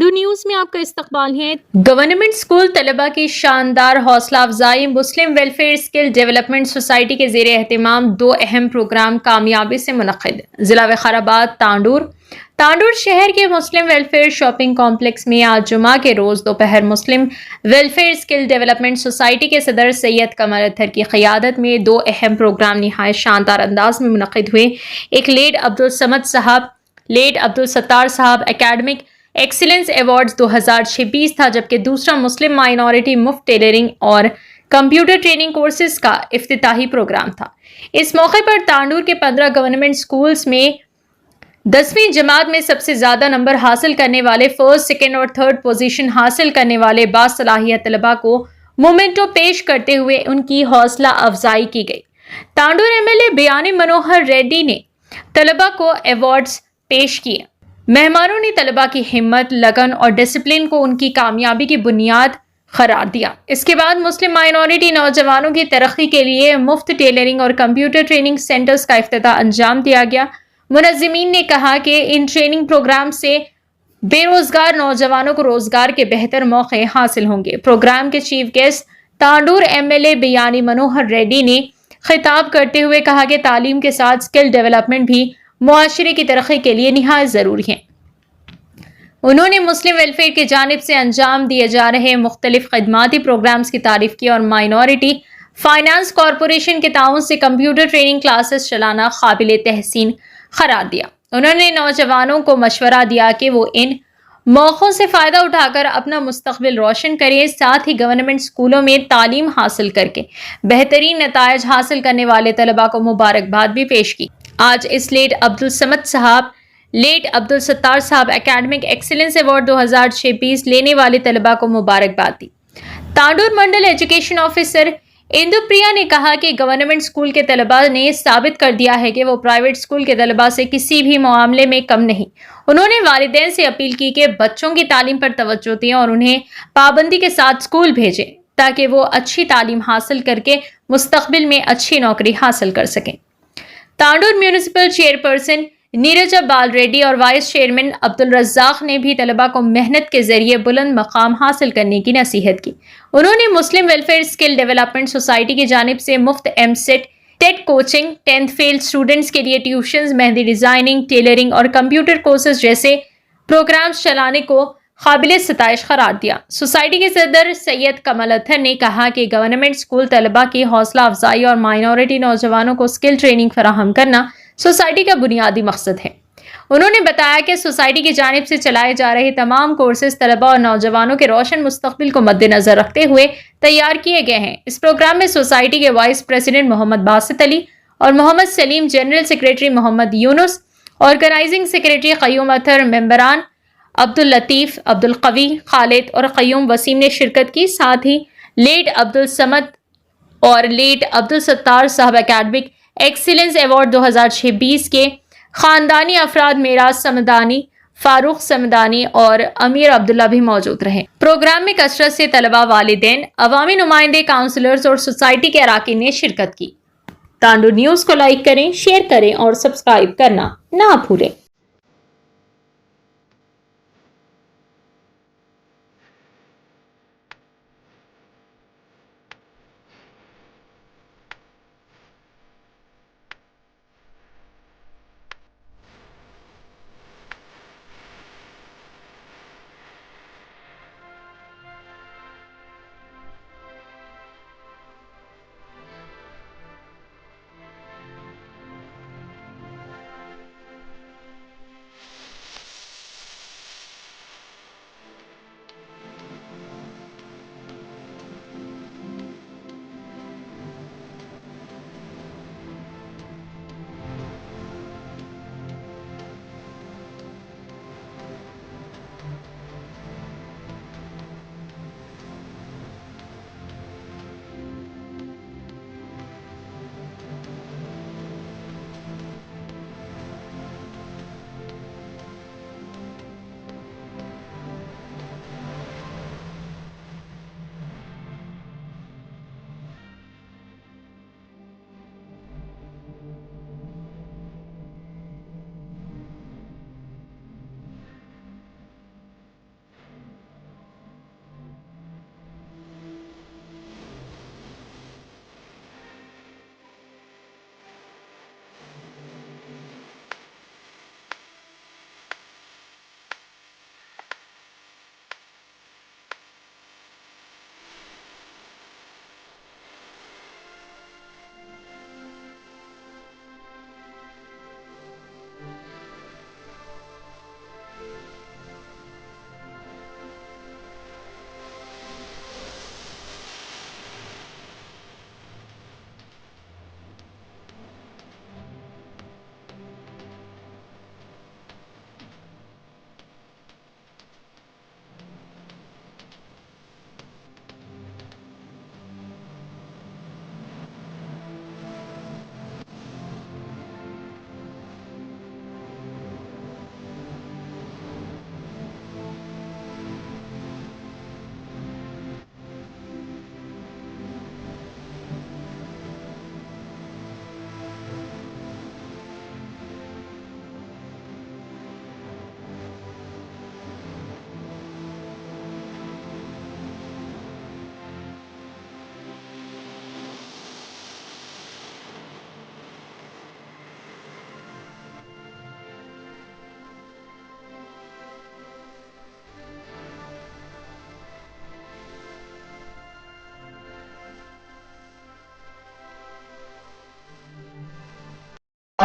तांडू news में आपका इस्तकबाल है। गवर्नमेंट स्कूल तलबा की शानदार हौसला अफजाई। मुस्लिम वेलफेयर स्किल डेवलपमेंट सोसाइटी के जेर एहतमाम 2 अहम प्रोग्राम कामयाबी से मुनक्किद। जिला वखाराबाद तांडूर शहर के मुस्लिम वेलफेयर शॉपिंग कॉम्प्लेक्स में आज जुमा के रोज दोपहर मुस्लिम वेलफेयर स्किल डेवलपमेंट सोसाइटी के सदर सैयद कमर अत्तर की क़यादत में 2 अहम प्रोग्राम निहायत शानदार अंदाज में मुनक्किद हुए। एक लेट अब्दुल सत्तार साहब एकेडमिक एक्सीलेंस अवार्ड्स 2026 था, जबकि दूसरा मुस्लिम माइनॉरिटी मुफ्त टेलरिंग और कंप्यूटर ट्रेनिंग कोर्सेज का इफ्तिताही प्रोग्राम था। इस मौके पर तांडूर के 15 गवर्नमेंट स्कूल्स में 10वीं जमात में सबसे ज्यादा नंबर हासिल करने वाले, फर्स्ट, सेकेंड और थर्ड पोजीशन हासिल करने वाले बासलाहियत तलबा को मोमेंटो पेश करते हुए उनकी हौसला अफजाई की गई। तांडूर एमएलए बियानी मनोहर रेड्डी ने तलबा को अवार्ड्स पेश किए। मेहमानों ने तलबा की हिम्मत, लगन और डिसिप्लिन को उनकी कामयाबी की बुनियाद करार दिया। इसके बाद मुस्लिम माइनॉरिटी नौजवानों की तरक्की के लिए मुफ्त टेलरिंग और कंप्यूटर ट्रेनिंग सेंटर्स का इफ्तिताह अंजाम दिया गया। मुनज़्ज़िमीन ने कहा कि इन ट्रेनिंग प्रोग्राम से बेरोजगार नौजवानों को रोजगार के बेहतर मौके हासिल होंगे। प्रोग्राम के chief guest Tandur MLA Biyani Manohar Reddy ने खिताब करते हुए कहा कि तालीम के साथ स्किल डेवलपमेंट भी मुआशरे की तरक्की के लिए निहायत जरूरी है। उन्होंने मुस्लिम वेलफेयर की जानिब से अंजाम दिए जा रहे मुख्तलिफ खदमाती प्रोग्राम्स की तारीफ की और माइनॉरिटी फाइनेंस कॉरपोरेशन के ताउन से कंप्यूटर ट्रेनिंग क्लासेस चलाना काबिल तहसीन करार दिया। उन्होंने नौजवानों को मशवरा दिया कि वो इन मौक़ों से फ़ायदा उठाकर अपना मुस्तकबिल रोशन करें। साथ ही गवर्नमेंट स्कूलों में तालीम हासिल करके बेहतरीन नतायज हासिल करने वाले तलबा को मुबारकबाद भी पेश की। आज इस लेट अब्दुल सत्तार साहब एकेडमिक एक्सीलेंस अवार्ड 2026 लेने वाले तलबा को मुबारकबाद दी। तांडूर मंडल एजुकेशन ऑफिसर इंदुप्रिया ने कहा कि गवर्नमेंट स्कूल के तलबा ने साबित कर दिया है कि वो प्राइवेट स्कूल के तलबा से किसी भी मामले में कम नहीं। उन्होंने वालिदैन से अपील की कि बच्चों की तालीम पर तवज्जो दें और उन्हें पाबंदी के साथ स्कूल भेजें, ताकि वो अच्छी तालीम हासिल करके मुस्तकबिल में अच्छी नौकरी हासिल कर सकें। तांडूर म्यूनिसिपल चेयरपर्सन नीरजा बाल रेड्डी और वाइस चेयरमैन अब्दुल रज्जाक ने भी तलबा को मेहनत के जरिए बुलंद मकाम हासिल करने की नसीहत की। उन्होंने Muslim welfare skill development society की जानिब से मुफ्त EAMCET, TET coaching, 10th fail students के लिए ट्यूशंस, मेहंदी डिजाइनिंग, टेलरिंग और कंप्यूटर कोर्सेज जैसे प्रोग्राम्स चलाने को काबिल सताइश करार दिया। सोसाइटी के सदर सैयद कमर अत्तर ने कहा कि गवर्नमेंट स्कूल तलबा की हौसला अफजाई और माइनॉरिटी नौजवानों को स्किल ट्रेनिंग फराहम करना सोसाइटी का बुनियादी मकसद है। उन्होंने बताया कि सोसाइटी की जानिब से चलाए जा रहे तमाम कोर्सेज तलबा और नौजवानों के रोशन मुस्तकबिल को मद्देनजर रखते हुए तैयार किए गए हैं। इस प्रोग्राम में सोसाइटी के वाइस प्रेसिडेंट मोहम्मद बासित अली और Mohammed Saleem, general secretary Mohammed Yunus, organizing secretary Qayyum Attar, मेंबरान अब्दुल लतीफ़, अब्दुल कवी, खालिद और क़य्यूम वसीम ने शिरकत की। साथ ही लेट अब्दुल समद और लेट अब्दुल सत्तार साहब एकेडमिक एक्सीलेंस अवार्ड 2026 के खानदानी अफराद मेराज समदानी, फारूक समदानी और अमीर अब्दुल्ला भी मौजूद रहे। प्रोग्राम में कसरत से तलबा, वालिदैन, अवामी नुमाइंदे, काउंसलर्स और सोसाइटी के अराकीन ने शिरकत की। तांडूर न्यूज को लाइक करें, शेयर करें और सब्सक्राइब करना ना भूलें।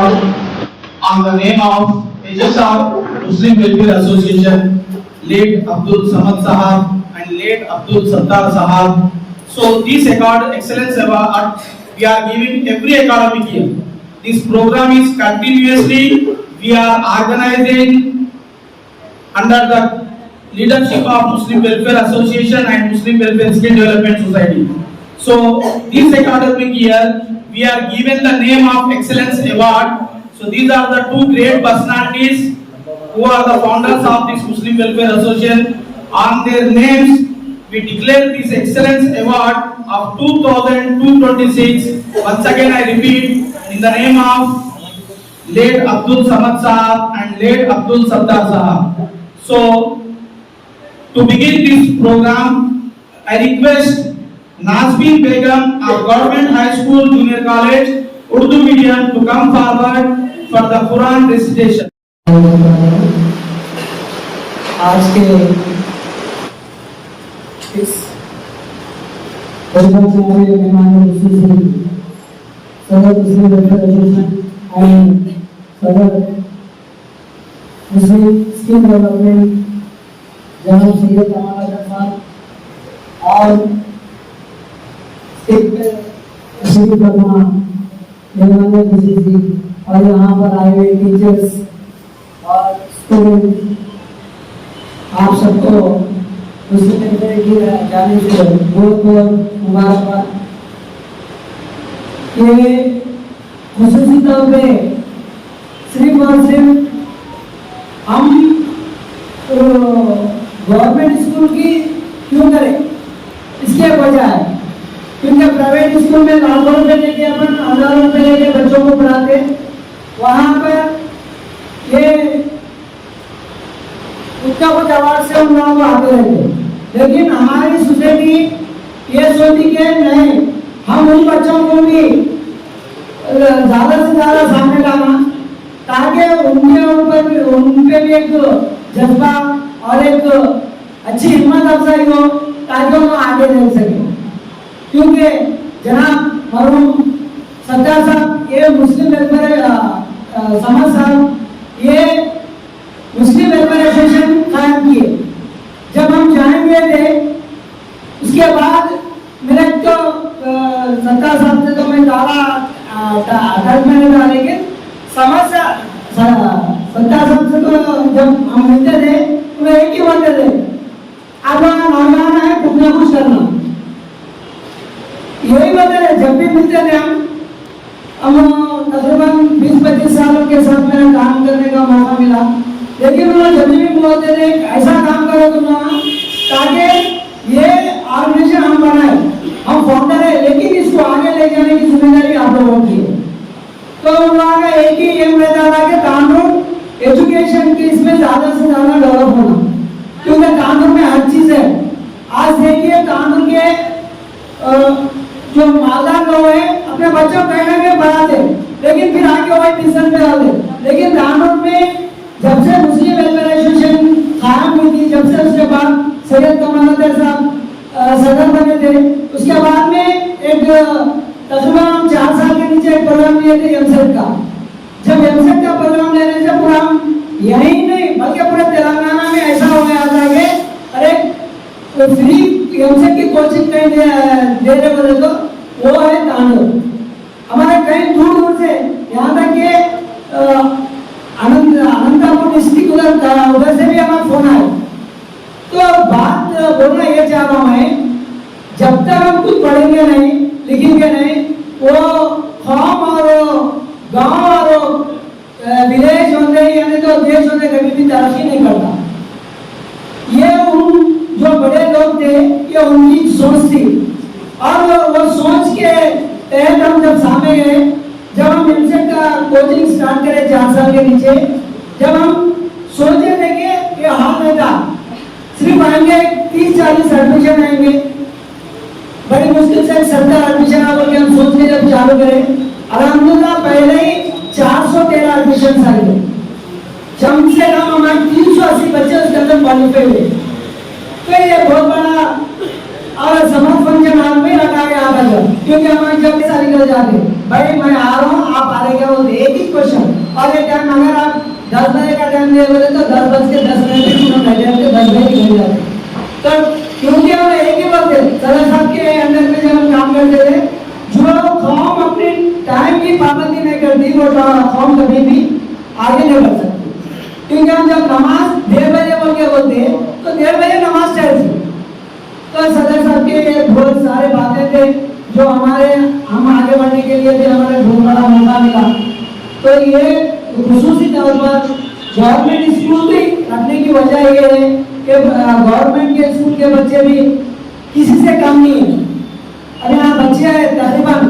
on the name of HSR Muslim Welfare Association, late Abdul Samad Sahab and late Abdul Sattar Sahab. So this excellence award we are giving every academic year. This program is continuously we are organizing under the leadership of Muslim Welfare Association and Muslim Welfare Skill Development Society. So this academic year we are given the name of Excellence Award. So these are the two great personalities who are the founders of this Muslim Welfare Association. On their names we declare this Excellence Award of 2026. Once again I repeat, in the name of late Abdul Samad Sahab and late Abdul Sattar Sahab. So to begin this program, I request Nazbeen Begum of Government High School Junior College, Urdu medium, to come forward for the Quran recitation. आज के इस programme से हमारे मेहमान सदर मुस्लिम welfare association and सदर मुस्लिम skill development जनाब सैयद अमान साहब और श्री वर्मा मेहमान जी और यहाँ पर आए हुए टीचर्स और स्टूडेंट, आप सबको मुस्लिम वेलफेयर की जाने से बहुत बहुत मुबारकबाद। ये खुसूसी तौर पे सिर्फ और सिर्फ हम गवर्नमेंट स्कूल की क्यों करें, इसके वजह है क्योंकि प्राइवेट स्कूल में लाखों रुपए लेके अपन हजारों रुपए लेके बच्चों को पढ़ाते, वहां पर ये उसका कुछ अवार्ड से उन लोगों को आते रहते। लेकिन हमारी सोसाइटी ये सोचती कि नहीं, हम उन बच्चों को भी ज्यादा से ज्यादा सामने लाना ताकि उनके ऊपर भी उनपे भी एक जज्बा और एक अच्छी हिम्मत अफजाई हो ताकि वो आगे बढ़ सके। क्योंकि जनाब मरहूम सत्तार साहब ये मुस्लिम वेलफेयर समद साहब ये मुस्लिम वेलफेयर एसोसिएशन कायम किए। जब हम ज्वाइन हुए थे उसके बाद मेरे तो सत्तार साहब से तो मैं ज़्यादा अटैच में नहीं था, लेकिन समद सत्तार साहब से तो जब हम मिलते थे तो एक ही बोलते थे, अब नौजवान है कुछ ना कुछ करना, यही बोलते थे। जब भी मिलते थे हम तकरीबन 20-25 सालों के साथ मेरा काम करने का मौका मिला, लेकिन उन्होंने जब भी बोलते थे ऐसा काम करो तुम ताकि ये ऑर्गेनाइजेशन हम बनाए, हम फाउंडर है लेकिन इसको आगे ले जाने की जिम्मेदारी आप लोगों की है। तो उन लोगों का एक ही एम रहता था कि कानून एजुकेशन की इसमें ज्यादा से ज्यादा डेवलप होना, क्योंकि कानून में हर चीज है। आज देखिए कानून के जो मालदार लोग हैं अपने बच्चों को कहीं पढ़ाते, लेकिन फिर आगे वही ट्यूशन पे आते। लेकिन कानून में जब से मुस्लिम वेलफेयर एसोसिएशन कायम हुई थी, जब से उसके बाद सैयद कमाल साहब सदर बने थे, उसके बाद में एक तकरीबन 4 साल के नीचे एक प्रोग्राम लिए थे एमसेट का। जब एमसेट का प्रोग्राम लेने से पूरा यही नहीं बल्कि पूरे तेलंगाना में ऐसा हो गया था कि अरे फ्री एमसेट की कोचिंग कहीं दे रहे बोले तो वो है तांडव। हमारे कई दूर दूर से यहाँ तक कि अनंतपुर डिस्ट्रिक्ट उधर से भी हमारा फोन आया। तो बात बोलना ये चाह रहा हूँ मैं, जब तक हम कुछ पढ़ेंगे नहीं लिखेंगे नहीं, वो फॉर्म और गांव और विलेज होते यानी तो देश होते कभी भी तरक्की नहीं करता। ये उन जो बड़े लोग थे ये उनकी सोच थी और वो सोच के तहत हम जब सामने गए, जब हम एमसेट का कोचिंग स्टार्ट करे 4 साल के नीचे, जब हम सोचे थे कि ये हाल नहीं था, सिर्फ आएंगे 30-40 एडमिशन आएंगे, बड़ी मुश्किल से 70 एडमिशन आ गए। हम सोच के जब चालू करें अल्हम्दुलिल्लाह पहले ही 413 एडमिशन आ गए, कम से कम हमारे 380 बच्चे उसके अंदर क्वालिफाई हुए। तो ये बहुत बड़ा और समझ फंक्शन हाल में लगा के आता है, क्योंकि हमारे जब सारी कर जाते भाई मैं आ रहा हूँ आप आ आगे क्या बोलते एक ही क्वेश्चन और एक टाइम अगर आप 10 बजे का टाइम दे बोले तो 10:10 पे शुरू कर देते 10 बजे हो जाते तो क्योंकि हम एक ही वक्त सदर साहब के अंदर में जब हम काम करते थे जो कौम अपने टाइम की पाबंदी नहीं करती वो कौम कभी भी आगे नहीं बढ़ सकती क्योंकि हम जब नमाज 1:30 बजे बोल के बोलते तो 1:30 बजे नमाज चाहिए तो सदर साहब के बहुत सारे बातें थे जो हम आगे बढ़ने के लिए भी हमारे बहुत बड़ा मौका मिला तो ये खुसूसी तौर पर गवर्नमेंट स्कूल भी रखने की वजह ये है कि गवर्नमेंट के स्कूल के बच्चे भी किसी से कम नहीं है अरे यहाँ बच्चे हैं तकरीबन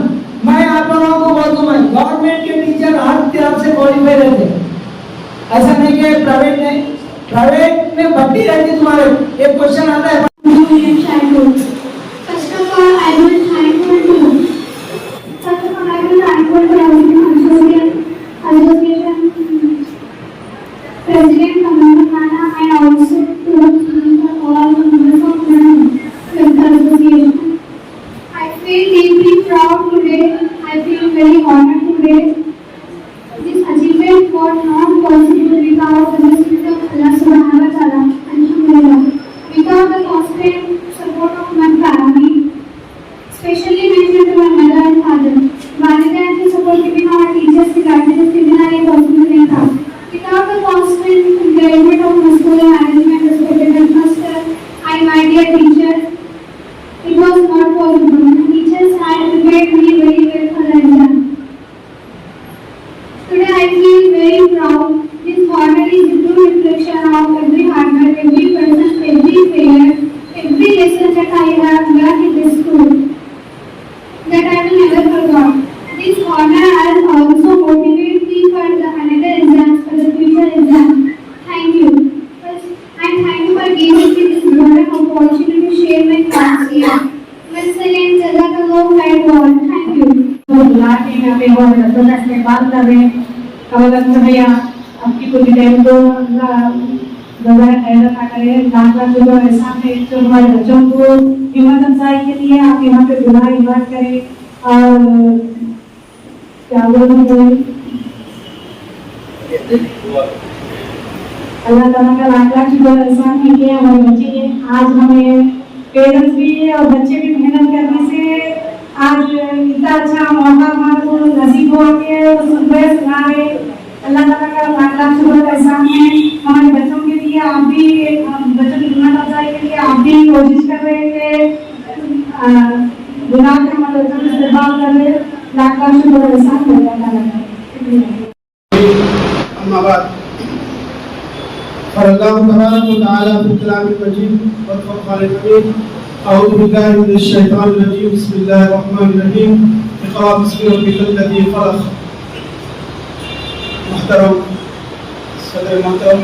मैं आप लोगों को बोल दूं मैं गवर्नमेंट के टीचर हर तरफ से क्वालिफाई रहते ऐसा नहीं कि प्राइवेट में भर्ती रहती तुम्हारे एक क्वेश्चन आता है First of all, I will thankful to Association President Kamal Khana and also to all members of the association. I feel deeply proud today. I feel very honored today. This achievement was not possible without the blessings of Allah Subhanahu wa Taala. Alhamdulillah. Without the constant support of my family, especially mentioned to my mother and father. Walidain की support के बिना और teachers की guidance के बिना ये possible नहीं था. Without the constant encouragement of my school management, respected headmaster, and my dear teachers, it was not possible. The teachers had prepared me very well for the exam. Today I feel very proud. This honor is a true reflection of every hard work, every person, every failure, every lesson that I have learned in this school that I will never forget. This honor has also motivated me for the another exams, for the future exam. Thank you. And thank you for giving me this golden opportunity to share my thoughts here. Once again, Jazakallah khair. Thank you. यहाँ पे और रसोई से बात कर रहे हैं कवलंत भैया आपकी कुछ टाइम तो दोबारा खैर रखा करें लाख जो ऐसा है जो हमारे बच्चों को हिम्मत अफजाई के लिए आप यहाँ पे दुआ इबादत करें और क्या बोलूँ अल्लाह ताला का लाख जो एहसान है कि हमारे बच्चे आज हमें पेरेंट्स भी और बच्चे भी मेहनत करने से आज इतना अच्छा मौका हमारे को नसीब हो के सुना रहे अल्लाह ताला का लाख शुक्र एहसान है हमारे बच्चों के लिए आप भी बच्चों की हिम्मत अफजाई के लिए आप भी कोशिश कर रहे थे गुनाह के हमारे बच्चों से इस्तेमाल कर रहे लाख शुक्र एहसान है अल्लाह ताला का फरल्लाहु तबारक व तआला फी कलामिल मजीद व फ़ुरक़ानिल हमीद अऊज़ु बिल्लाहि मिनश शैतानिर रजीम बिस्मिल्लाहिर रहमानिर रहीम इक़रा बिस्मि रब्बिकल लज़ी ख़लक़ मुहतरम सदर मोहतरम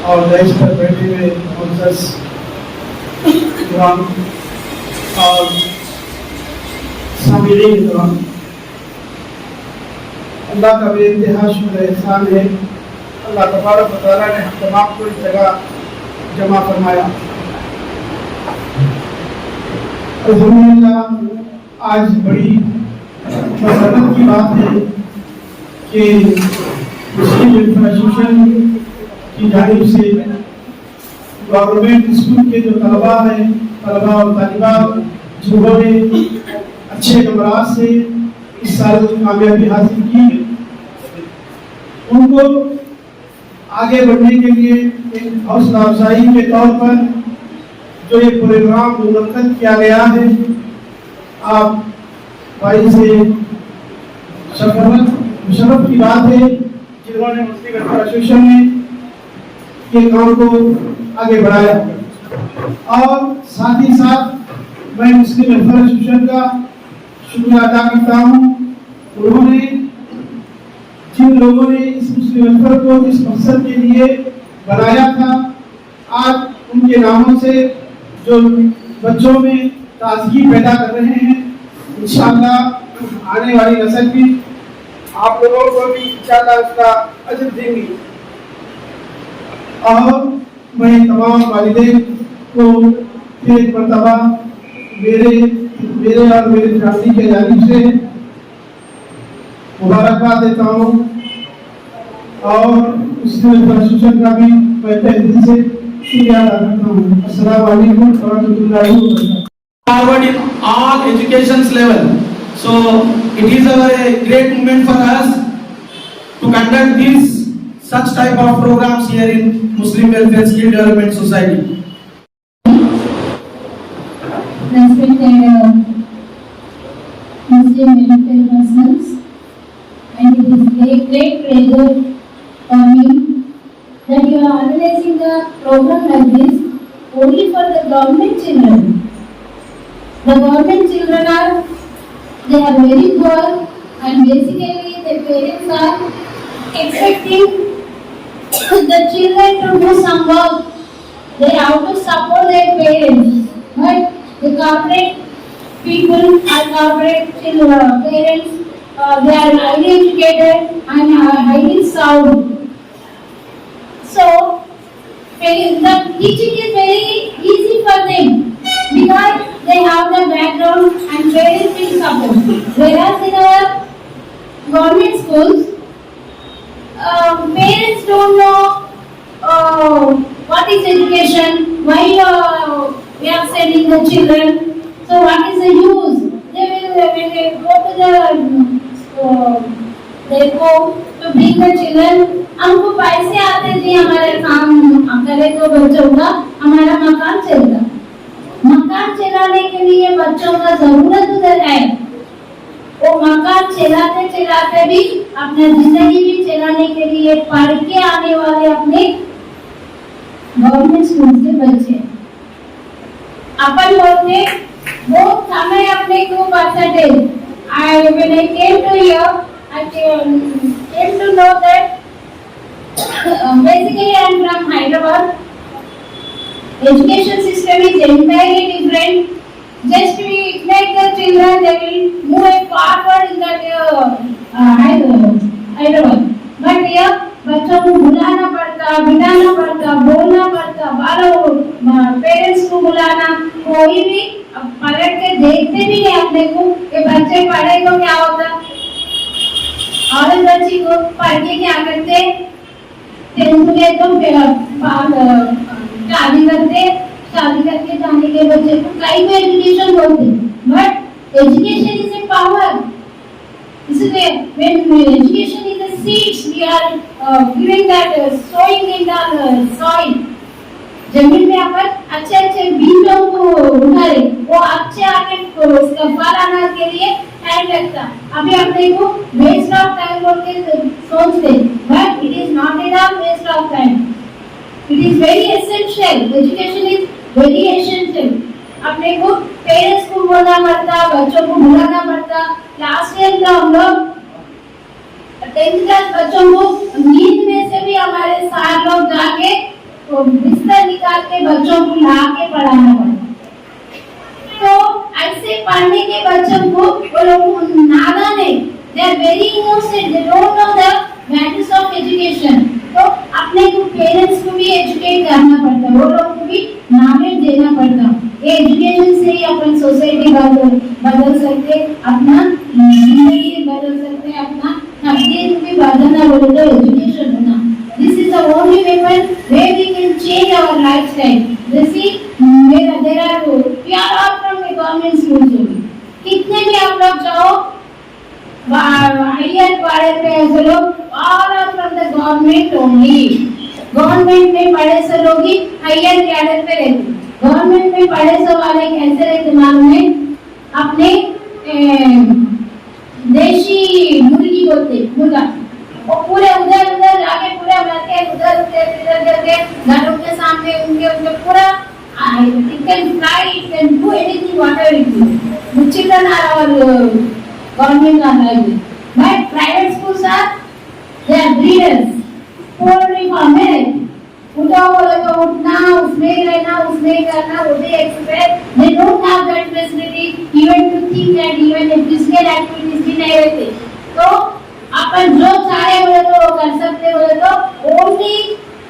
और दर्ज पर बैठे हुए मुअज़्ज़ज़ किराम और सामिईन किराम अल्लाह का बेइंतहा शुक्र एहसान है अल्लाह तबारक व तआला ने हम तमाम को इस जगह जमा फरमाया अल्हम्दुलिल्लाह आज बड़ी मसरत की बात है कि मुस्लिम एसोसिएशन की जानिब से गवर्नमेंट स्कूल के जो तलबा हैं तलबा और तालिबात जिन्होंने अच्छे नंबरात से इस साल कामयाबी हासिल की है उनको आगे बढ़ने के लिए एक हौसला अफजाई के तौर पर जो ये प्रोग्राम मुनक्कद किया गया है आप भाई से शरफ की बात है जिन्होंने मुस्लिम एसोसिएशन में ये काम को आगे बढ़ाया और साथ ही साथ मैं मुस्लिम एसोसिएशन का शुक्रिया अदा करता हूँ उन्होंने जिन लोगों ने इस मुस्लिम को इस मकसद के लिए बनाया था आज उनके नामों से जो बच्चों में ताजगी पैदा कर रहे हैं इंशाअल्लाह आने वाली नस्ल भी आप लोगों को भी इंशाअल्लाह उसका अजर देंगी और मैं तमाम वालिदैन को फिर एक मरतबा मेरे और मेरे फैमिली के जानिब से मुबारकबाद देता हूँ और उसमें प्रशिक्षण का भी मैं तहे दिल से शुक्रिया अदा करता हूँ। अस्सलाम वालेकुम रहमतुल्लाहि व बरकातहू। Forward in all education's level. So it is a great moment for us to conduct these such type of programs here in Muslim Welfare Skill Development Society. Respected Muslim welfare persons, and it is a great pleasure for me that you are organizing a program like this only for the government children. The government children they are very poor, and basically the parents are expecting the children to do some work. They have to support their parents, but the corporate people or corporate parents, they are highly educated and highly sound. So the teaching is very easy for them because they have the background and parents will support. Whereas in our government schools, parents don't know what is education, why we are sending the children. So what is the use? They will when they go to they go to bring the children. हमको पैसे आते जी हमारे काम करे तो बच्चों का हमारा मकान चलता। मकान चलाने के लिए बच्चों का जरूरत उधर है। वो मकान चलाते चलाते भी अपना जिंदगी भी चलाने के लिए पढ़ के आने वाले अपने गवर्नमेंट स्कूल के बच्चे अपन लोग ने वो समय अपने को percentage when I came to here I came to know that basically I am from Hyderabad. Education system is entirely different. Just to make the children they will move forward in that Hyderabad. But here बच्चों को बुलाना पड़ता, बिठाना पड़ता, बोलना पड़ता, बालों parents को बुलाना, कोई भी पलट के देखते भी नहीं अपने को कि बच्चे पढ़े तो क्या होता। और बच्ची को पढ़ के क्या करते, टेंथ में तो शादी करते, शादी करके जाने के बच्चे को कई भी एजुकेशन होते, but education is a power. इसलिए when education is a seeds, we are giving that sowing in the soil. जमीन में अपन अच्छे अच्छे बीजों को उतारे, वो अच्छे आके उसका फल आने के लिए टाइम लगता। अभी अपने को वेस्ट ऑफ टाइम बोल के सोचते, but it is not enough waste of time. It is very essential. Education is very essential. अपने को पेरेंट्स को बोलना पड़ता, बच्चों को बुलाना पड़ता। लास्ट ईयर का हम लोग 10th क्लास बच्चों को नींद में से भी हमारे साथ लोग जाके बिस्तर निकाल के बच्चों को ला के पढ़ाना पड़ता। तो ऐसे पढ़ने के बच्चों को वो लोग नादान है, they are very innocent, they don't know the values of education. तो अपने को पेरेंट्स को भी एजुकेट करना पड़ता, वो लोग को भी नॉलेज देना पड़ता। ये एजुकेशन से ही अपन सोसाइटी बदल सकते, अपना जिंदगी बदल सकते, अपना तकदीर भी बदलना बोले तो एजुकेशन होना। This is the only weapon where we can change our lifestyle. You see, there are we are all from the government schools only. कितने भी आप लोग जाओ, हायर पढ़े पे ऐसे लोग all are from the government only. Government में पढ़े से लोग ही हायर कैडर पे रहते। गवर्नमेंट में पढ़े से वाले कैसे रहते मालूम है? अपने देशी मुर्गी बोलते, मुर्गा, वो पूरे उधर उधर जाके पूरे बैठे उधर उधर घरों के सामने उनके पूरा it can fly, it can do anything whatever it is. The children are our government are like this. But private schools are they are breeders. Poultry farm है, उठा बोले तो उठना, उसमें रहना, उसमें करना, वो भी expect. They don't have that facility even to think that even if physical activities भी नहीं रहते. तो अपन जो चाहे बोले तो कर सकते बोले तो only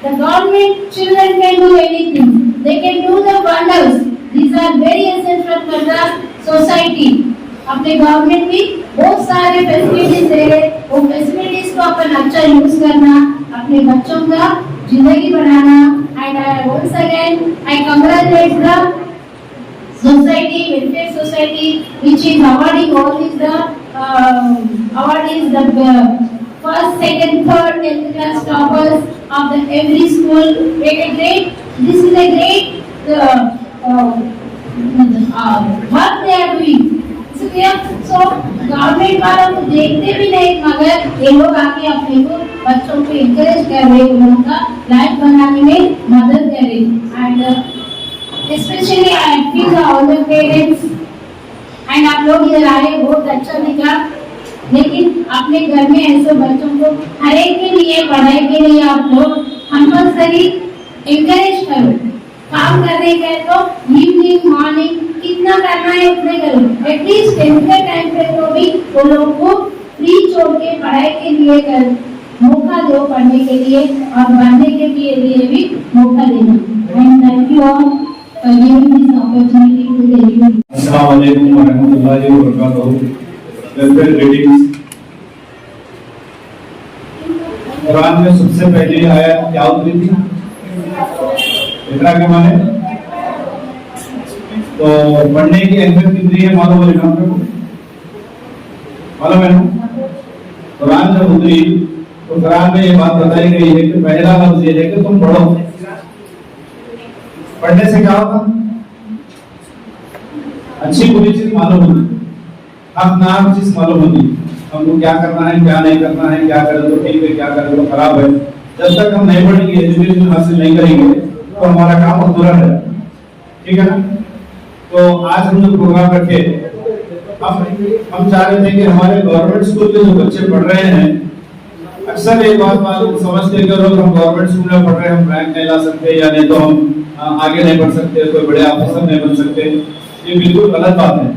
the government children can do anything. They can do the wonders. These are very essential for the society. अपने गवर्नमेंट भी बहुत सारे फैसिलिटीज दे रहे, अपन अच्छा यूज करना, अपने बच्चों का जिंदगी बनाना। And once again I congratulate the society, welfare society, which is awarding all these the first, second, third, 10th class toppers of the every school. This is a great work they are doing. So government वालों को देखते भी नहीं, मगर ये लोग आके अपने को बच्चों को encourage कर रहे, उनका लाइफ बनाने में मदद कर रहे। And especially I feel all the parents and आप लोग इधर आए, बहुत अच्छा दिखा। लेकिन अपने घर में ऐसे बच्चों को हर एक के लिए, पढ़ाई के लिए आप लोग कंपल्सरी एनकरेज करो। काम करने का तो इवनिंग मॉर्निंग कितना करना है उतने करो। एटलीस्ट 10th के टाइम पे तो भी वो लोग को फ्री छोड़ के पढ़ाई के लिए कर मौका दो, पढ़ने के लिए और बनने के लिए भी मौका देना। And thank you all for giving this opportunity to the youth. अस्सलाम वालेकुम व रहमतुल्लाहि व बरकातहू। Welfare greetings. कुरान में सबसे पहली आयत क्या उतरी थी? इकरा के माने तो पढ़ने की अहमियत कितनी है मालूम है? मालूम है ना? कुरान जब उतरी तो कुरान में ये बात बताई गई है कि पहला लफ्ज ये है कि तुम पढ़ो। पढ़ने से क्या होगा? अच्छी बुरी चीज मालूम होती, हक नाक चीज मालूम होती, हमको क्या करना है क्या नहीं करना है, क्या करें तो ठीक है क्या करें तो खराब है। जब तक हम नहीं पढ़ेंगे, एजुकेशन हासिल नहीं करेंगे तो हमारा काम अधूरा है। ठीक है ना? तो आज हम जो प्रोग्राम रखे, हम चाह रहे थे कि हमारे गवर्नमेंट स्कूल के जो बच्चे पढ़ रहे हैं, अक्सर एक बात मालूम समझते कि लोग हम गवर्नमेंट स्कूल में पढ़ रहे हैं, हम रैंक नहीं ला सकते या नहीं तो हम आगे नहीं बढ़ सकते, कोई बड़े ऑफिसर नहीं बन सकते। ये बिल्कुल गलत बात है।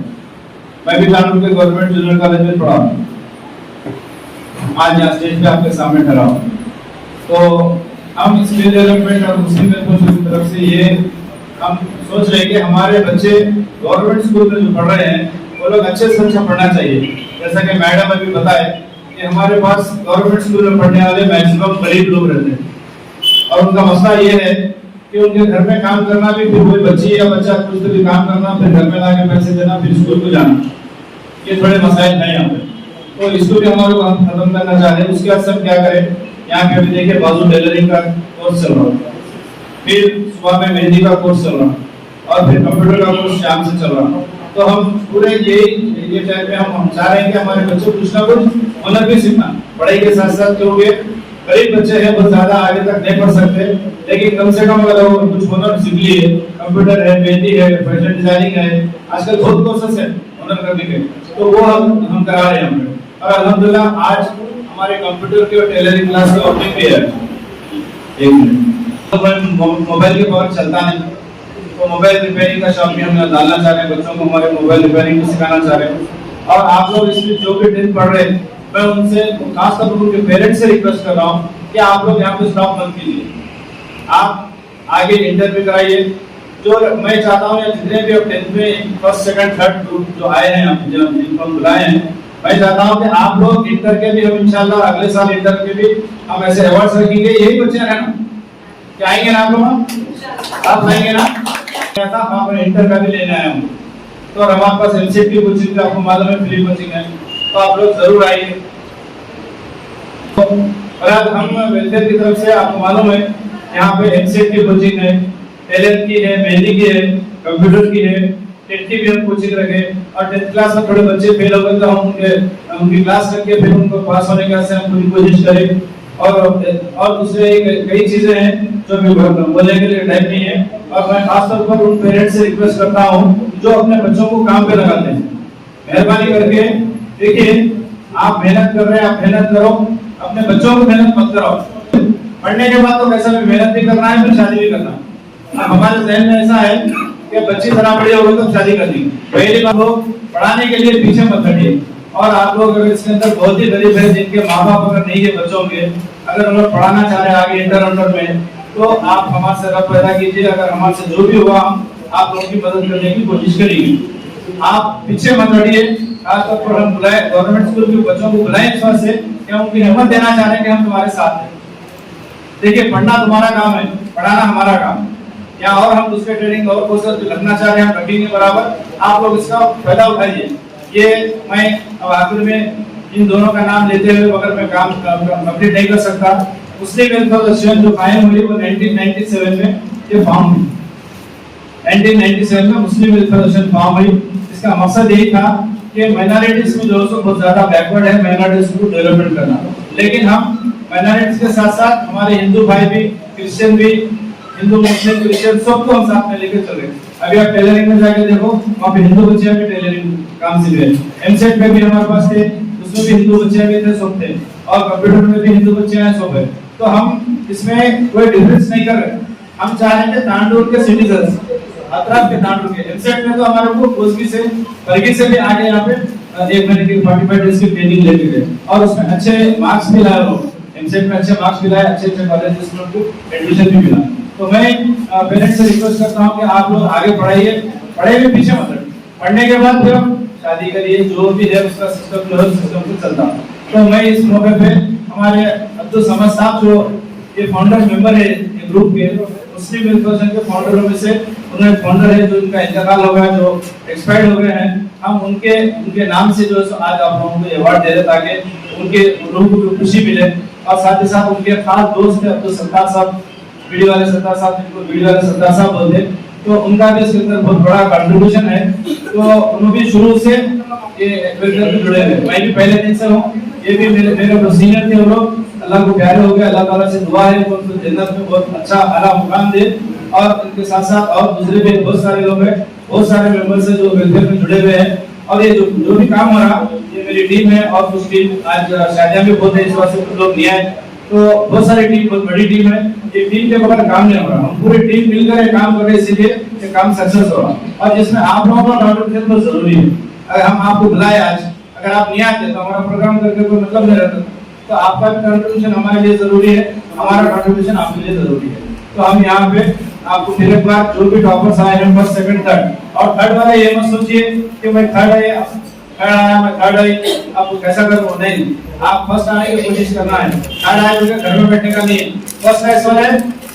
मैं भी कानून के गवर्नमेंट जूनियर कॉलेज में पढ़ा हूँ, आज यहाँ स्टेज पे आपके सामने खड़ा हूँ। तो हम स्किल डेवलपमेंट और मुस्लिम वेलफेयर की तरफ से ये हम सोच रहे हैं कि हमारे बच्चे गवर्नमेंट स्कूल में जो पढ़ रहे हैं वो लोग अच्छे से अच्छा पढ़ना चाहिए। जैसा कि मैडम अभी बताए कि हमारे पास गवर्नमेंट स्कूल में पढ़ने वाले मैक्सिमम गरीब लोग रहते हैं और उनका मसला ये है कि उनके घर में काम करना भी, फिर कोई बच्ची या बच्चा कुछ तो भी काम करना, फिर घर में लाके पैसे देना, फिर स्कूल को जाना, ये थोड़े मसाइल हैं यहाँ पे। तो इसको भी हमारे को हम खत्म करना चाह रहे हैं। उसके बाद सब क्या करें, यहाँ पे अभी देखिए बाजू टेलरिंग का कोर्स चल रहा है, फिर सुबह में मेहंदी का कोर्स चल रहा है और फिर कंप्यूटर का कोर्स शाम से चल रहा है। तो हम पूरे ये टाइम में हम चाह रहे हैं कि हमारे बच्चों को कुछ ना कुछ हुनर भी सीखना, पढ़ाई के साथ साथ। क्योंकि गरीब बच्चे हैं वो ज्यादा आगे तक नहीं पढ़ सकते, लेकिन कम से कम अगर वो कुछ हुनर सीख लिए, कंप्यूटर है, मेहंदी है, फैशन डिजाइनिंग है, आजकल बहुत कोर्सेस है हुनर करने के, तो वो हम करा रहे हैं। और अल्हम्दुलिल्लाह आज हमारे कंप्यूटर के और टेलरिंग क्लास का ओपनिंग भी है। एक मिनट, तो मोबाइल के पावर चलता नहीं, तो मोबाइल रिपेयरिंग का शौक भी हम डालना चाह रहे हैं, बच्चों को हमारे मोबाइल रिपेयरिंग को सिखाना चाह रहे हैं। और आप लोग इसमें जो भी टेंथ पढ़ रहे हैं, मैं उनसे खासतौर पर उनके पेरेंट्स से रिक्वेस्ट कर रहा हूँ कि आप लोग यहाँ पे स्टॉप मत कीजिए, आप आगे इंटर भी कराइए। जो मैं चाहता हूँ जितने भी अब 10th में फर्स्ट सेकंड थर्ड ग्रुप जो आए हैं, आप जिनको बुलाए हैं, मैं चाहता हूँ कि आप लोग इंटर के भी, हम इंशाल्लाह अगले साल इंटर के भी हम ऐसे अवार्ड रखेंगे। यही बच्चे हैं ना, क्या आएंगे ना आप लोग? आप आएंगे ना? आप इंटर का भी लेने आए हम, तो हमारे पास एमसीएट की कोचिंग आपको मालूम है, फ्री कोचिंग है, तो आप लोग जरूर आइए। और आज हम वेलफेयर की तरफ से आपको मालूम है यहाँ पे एमसीएट की कोचिंग है, टेलर की है, मेहंदी की है, कंप्यूटर की है, टेंथ की भी हम कोचिंग रखे। और 10th क्लास में थोड़े बच्चे फेल हो गए तो हम उनकी क्लास करके फिर उनको पास होने का हम पूरी कोशिश करें। और दूसरे कई चीजें हैं जो बोलने के लिए टाइम नहीं है। और मैं खासतौर पर उन पेरेंट्स से रिक्वेस्ट करता हूँ जो अपने बच्चों को काम पे लगाते हैं, मेहरबानी करके देखिए, आप मेहनत कर रहे हैं, आप मेहनत करो, अपने बच्चों को मेहनत मत कराओ। पढ़ने के बाद तो कैसा भी मेहनत भी करना है, फिर शादी भी करना है। हमारे जहन में ऐसा है कि बच्ची जरा बड़ी हो गई तो शादी कर दी। पहली बात, लोग पढ़ाने के लिए पीछे मत हटिए। और आप लोग अगर इसके अंदर बहुत ही गरीब है, जिनके माँ बाप अगर नहीं है बच्चों के, अगर हम लोग पढ़ाना चाह रहे हैं आगे इंटर में, तो आप हमारे से रब पैदा कीजिए। अगर हमारे से जो भी हुआ हम आप लोगों की मदद करने की कोशिश करेंगे। आप पीछे मत हटिए, खासतौर पर हम बुलाए गवर्नमेंट स्कूल के बच्चों को बुलाए इस वजह से कि हम उनकी हिम्मत देना चाह रहे हैं कि हम तुम्हारे साथ हैं। देखिए, पढ़ना तुम्हारा काम है, पढ़ाना हमारा काम है। या और हम दूसरे ट्रेनिंग और कोर्सेज रखना चाह रहे हैं, हम रखेंगे बराबर। आप लोग इसका फायदा उठाइए। ये मैं अब आखिर में इन दोनों का नाम लेते हुए अगर मैं काम कंप्लीट नहीं कर सकता, मुस्लिम वेलफेयर एसोसिएशन जो कायम हुई वो 1997 में ये फॉर्म हुई। 1997 में मुस्लिम वेलफेयर एसोसिएशन फॉर्म हुई। इसका मकसद यही था कि माइनॉरिटीज में जो बहुत ज्यादा बैकवर्ड है, माइनॉरिटीज को डेवलपमेंट करना। लेकिन हम माइनॉरिटीज के साथ साथ हमारे हिंदू भाई भी, क्रिश्चियन भी, हिंदू मुस्लिम क्रिश्चियन सबको हम साथ में लेकर चल रहे हैं। अभी आप टेलरिंग में जाके देखो, वहाँ पे हिंदू बच्चे भी टेलरिंग काम सीख रहे हैं। एमसेट में भी हमारे पास थे, उसमें भी हिंदू बच्चे भी थे, सब थे। और कंप्यूटर में भी हिंदू बच्चे हैं, सब है। तो हम इसमें कोई डिफरेंस नहीं कर रहे। हम चाह रहे हैं तांडूर के सिटीजन्स, अतराफ के तांडूर के, एमसेट में तो हमारे को कोसगी से, बरगी से भी आगे यहाँ पे 1 महीने की 45 डेज की ट्रेनिंग लेके गए और उसमें अच्छे मार्क्स भी लाए लोग। एमसेट में अच्छे मार्क्स भी लाए, अच्छे कॉलेजेस में उनको एडमिशन भी मिला। तो मैं पेरेंट्स से रिक्वेस्ट करता हूँ कि आप लोग आगे पढ़ाइए, पढ़ाई में पीछे मत रहिए। पढ़ने के बाद फिर हम शादी करिए, जो भी है उसका सिस्टम जो है सिस्टम से चलता। तो मैं इस मौके पे हमारे अब्दुल समद साहब जो ये फाउंडर मेंबर है ये ग्रुप के, मुस्लिम वेलफेयर एसोसिएशन के फाउंडरों में से उन्हें फाउंडर है जो उनका इंतकाल हो गया, जो एक्सपायर्ड हो गए हैं। हम उनके नाम से जो आज आप लोगों को अवार्ड दे रहे ताकि उनके रूह को खुशी मिले। और साथ ही साथ उनके खास दोस्त है अब्दुल सत्तार साहब, वीडियो वाले सत्तार साहब, जिनको वीडियो वाले सत्तार साहब बोलते, तो उनका भी इसके अंदर बहुत बड़ा कंट्रीब्यूशन है। तो उन्होंने भी शुरू से ये वेलफेयर में जुड़े हुए, मैं भी पहले दिन से हूँ। ये भी मेरे सीनियर थे, वो लोग अल्लाह को प्यारे हो गए। अल्लाह ताला से दुआ है कि उनको जन्नत में बहुत अच्छा आला मुकाम दे। और इनके साथ साथ और दूसरे भी बहुत सारे लोग हैं, बहुत सारे मेंबर्स हैं जो वेलफेयर में जुड़े हुए हैं। और ये जो भी काम हो रहा, ये मेरी टीम है और कुछ टीम आज शादियां भी बहुत है, इस वजह से कुछ लोग नहीं आए। तो बहुत सारी टीम, बहुत बड़ी टीम है। ये टीम के बगैर काम नहीं हो रहा, हम पूरी टीम मिलकर ये काम कर रहे हैं, इसीलिए ये काम सक्सेस हो रहा। और जिसमें आप लोगों का कंट्रीब्यूशन बहुत जरूरी है। अगर हम आपको बुलाए आज, अगर आप नहीं आते तो हमारा प्रोग्राम करके कोई मतलब नहीं रहता। तो आपका कंट्रीब्यूशन हमारे लिए जरूरी है, हमारा कंट्रीब्यूशन आपके लिए जरूरी है। तो हम यहाँ पे आपको फिर एक बार जो भी टॉपर्स आए हैं, फर्स्ट, सेकंड, थर्ड, और थर्ड वाले ये मत सोचिए कि मैं थर्ड आया, मैं थर्ड आई, आपको कैसा करूँ, नहीं। आप फर्स्ट आने की कोशिश करना है। थर्ड आए तो घर में बैठने का नहीं है। फर्स्ट रैंक वाले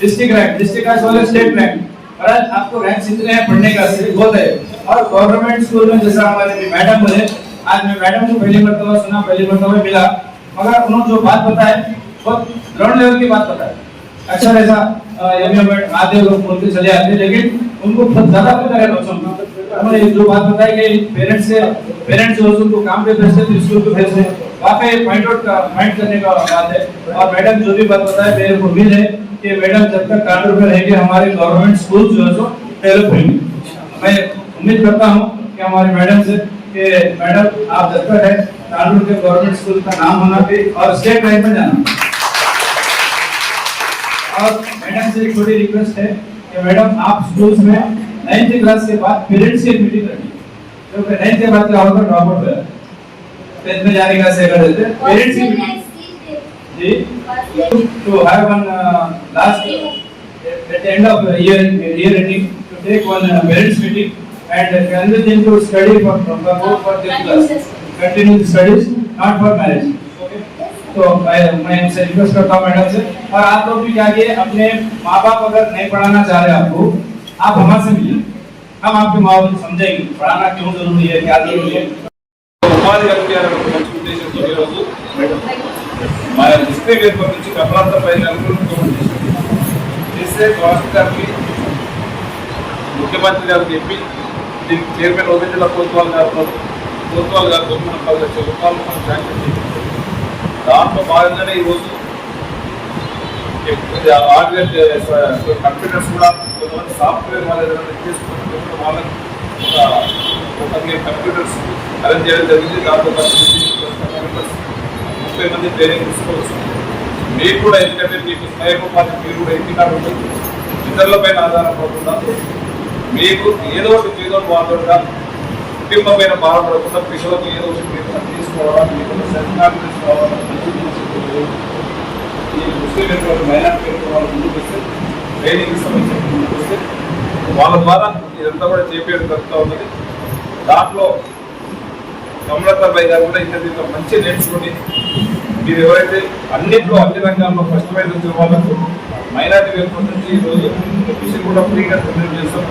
डिस्ट्रिक्ट रैंक, डिस्ट्रिक्ट रैंक वाले स्टेट रैंक, और आपको रैंक जितने हैं पढ़ने का बहुत है। और गवर्नमेंट स्कूल में जैसा हमारे मैडम बोले, आज मैं मैडम को पहली मरतबा सुना, पहली मरतबा मिला, मगर उन्होंने जो बात बताए बहुत ग्राउंड लेवल की बात बताई। अक्सर ऐसा आते लोग बोल के चले आते, लेकिन उनको बहुत ज्यादा पता है बच्चों को। उन्होंने जो बात बताई कि पेरेंट्स जो उनको काम पे भेजते थे, स्कूल पे भेजते, वाकई पॉइंट करने का बात है। और मैडम जो भी बात बताए, मेरे को उम्मीद है कि मैडम जब तक कानून में रहेंगे हमारे गवर्नमेंट स्कूल जो है सो डेवलप होंगे। मैं उम्मीद करता हूँ कि हमारे मैडम से कि मैडम आप जब तक है कानून के गवर्नमेंट स्कूल का नाम होना भी और स्टेट रैंक में जाना। और मैडम से एक छोटी रिक्वेस्ट है कि मैडम आप स्कूल्स में 9th क्लास के बाद पेरेंट्स की मीटिंग रखिए, क्योंकि 9th के बाद क्या होगा, ड्रॉप आउट हो 10th में जाने का से कर देते पेरेंट्स की मीटिंग जी। तो have one last at the end of year ending to take one parents meeting and convince them to study for their class, continue the studies, not for marriage. तो मैं इनसे रिक्वेस्ट करता हूँ madam से। और आप लोग भी जाइए, अपने माँ बाप अगर नहीं पढ़ाना चाह रहे आपको, आप हमारे से मिलिए, हम आपके माँ बाप को समझेंगे पढ़ाना क्यों जरूरी है, क्या जरूरी है। ఉపాధి కల్పించాలని మంచి ఉద్దేశంతో ఈరోజు మా డిస్ట్రిక్ట్ వేదిక నుంచి కమలాంత పైన చేస్తే రాష్ట్ర గారికి ముఖ్యమంత్రి గారికి చెప్పి దీనికి చైర్మన్ ఉదయ జిల్లా కోత్వాల్ గారు 9 లక్షల రూపాయలు మనం శాంక్షన్ చేసి దాంట్లో భాగంగానే ఈరోజు హార్డ్వేర్ కంప్యూటర్స్ కూడా కొంతమంది సాఫ్ట్వేర్ వాళ్ళు ఏదైనా చేసుకుంటున్న వాళ్ళకి కంప్యూటర్స్ అరేంజ్ చేయడం జరిగింది। దాంట్లో 30 మంది ట్రైనింగ్ తీసుకోవచ్చు। మీకు కూడా ఎందుకంటే మీకు స్వయంపాటి మీరు కూడా ఇంటికాడ ఉంటుంది, ఇతరులపైన ఆధారపడకుండా మీకు ఏదో ఒకటి చేదోడు వాదోడుగా కుటుంబం పైన బాధపడకుండా పిల్లలకు ఏదో ఒకటి మీరు తీసుకోవడానికి మీకు సెల్ఫ్ కాన్ఫిడెన్స్ రావాలని ఈ ముస్లిం మైనారిటీ వాళ్ళు ముందుకు వస్తే ట్రైనింగ్ సమస్య ముందుకు వస్తే వాళ్ళ ద్వారా ఇదంతా కూడా చేపేయడం జరుగుతూ ఉన్నది। దాంట్లో కమలతాబాయి గారు కూడా ఇంటర్వ్యూలో మంచి నేర్చుకుని మీరు ఎవరైతే అన్నింటిలో అన్ని రంగాల్లో ఫస్ట్ ప్రైజ్ వచ్చిన వాళ్ళకు మైనార్టీ వ్యక్తుల నుంచి ఈరోజు మిషన్ కూడా ఫ్రీగా కంప్లీట్ చేస్తాం.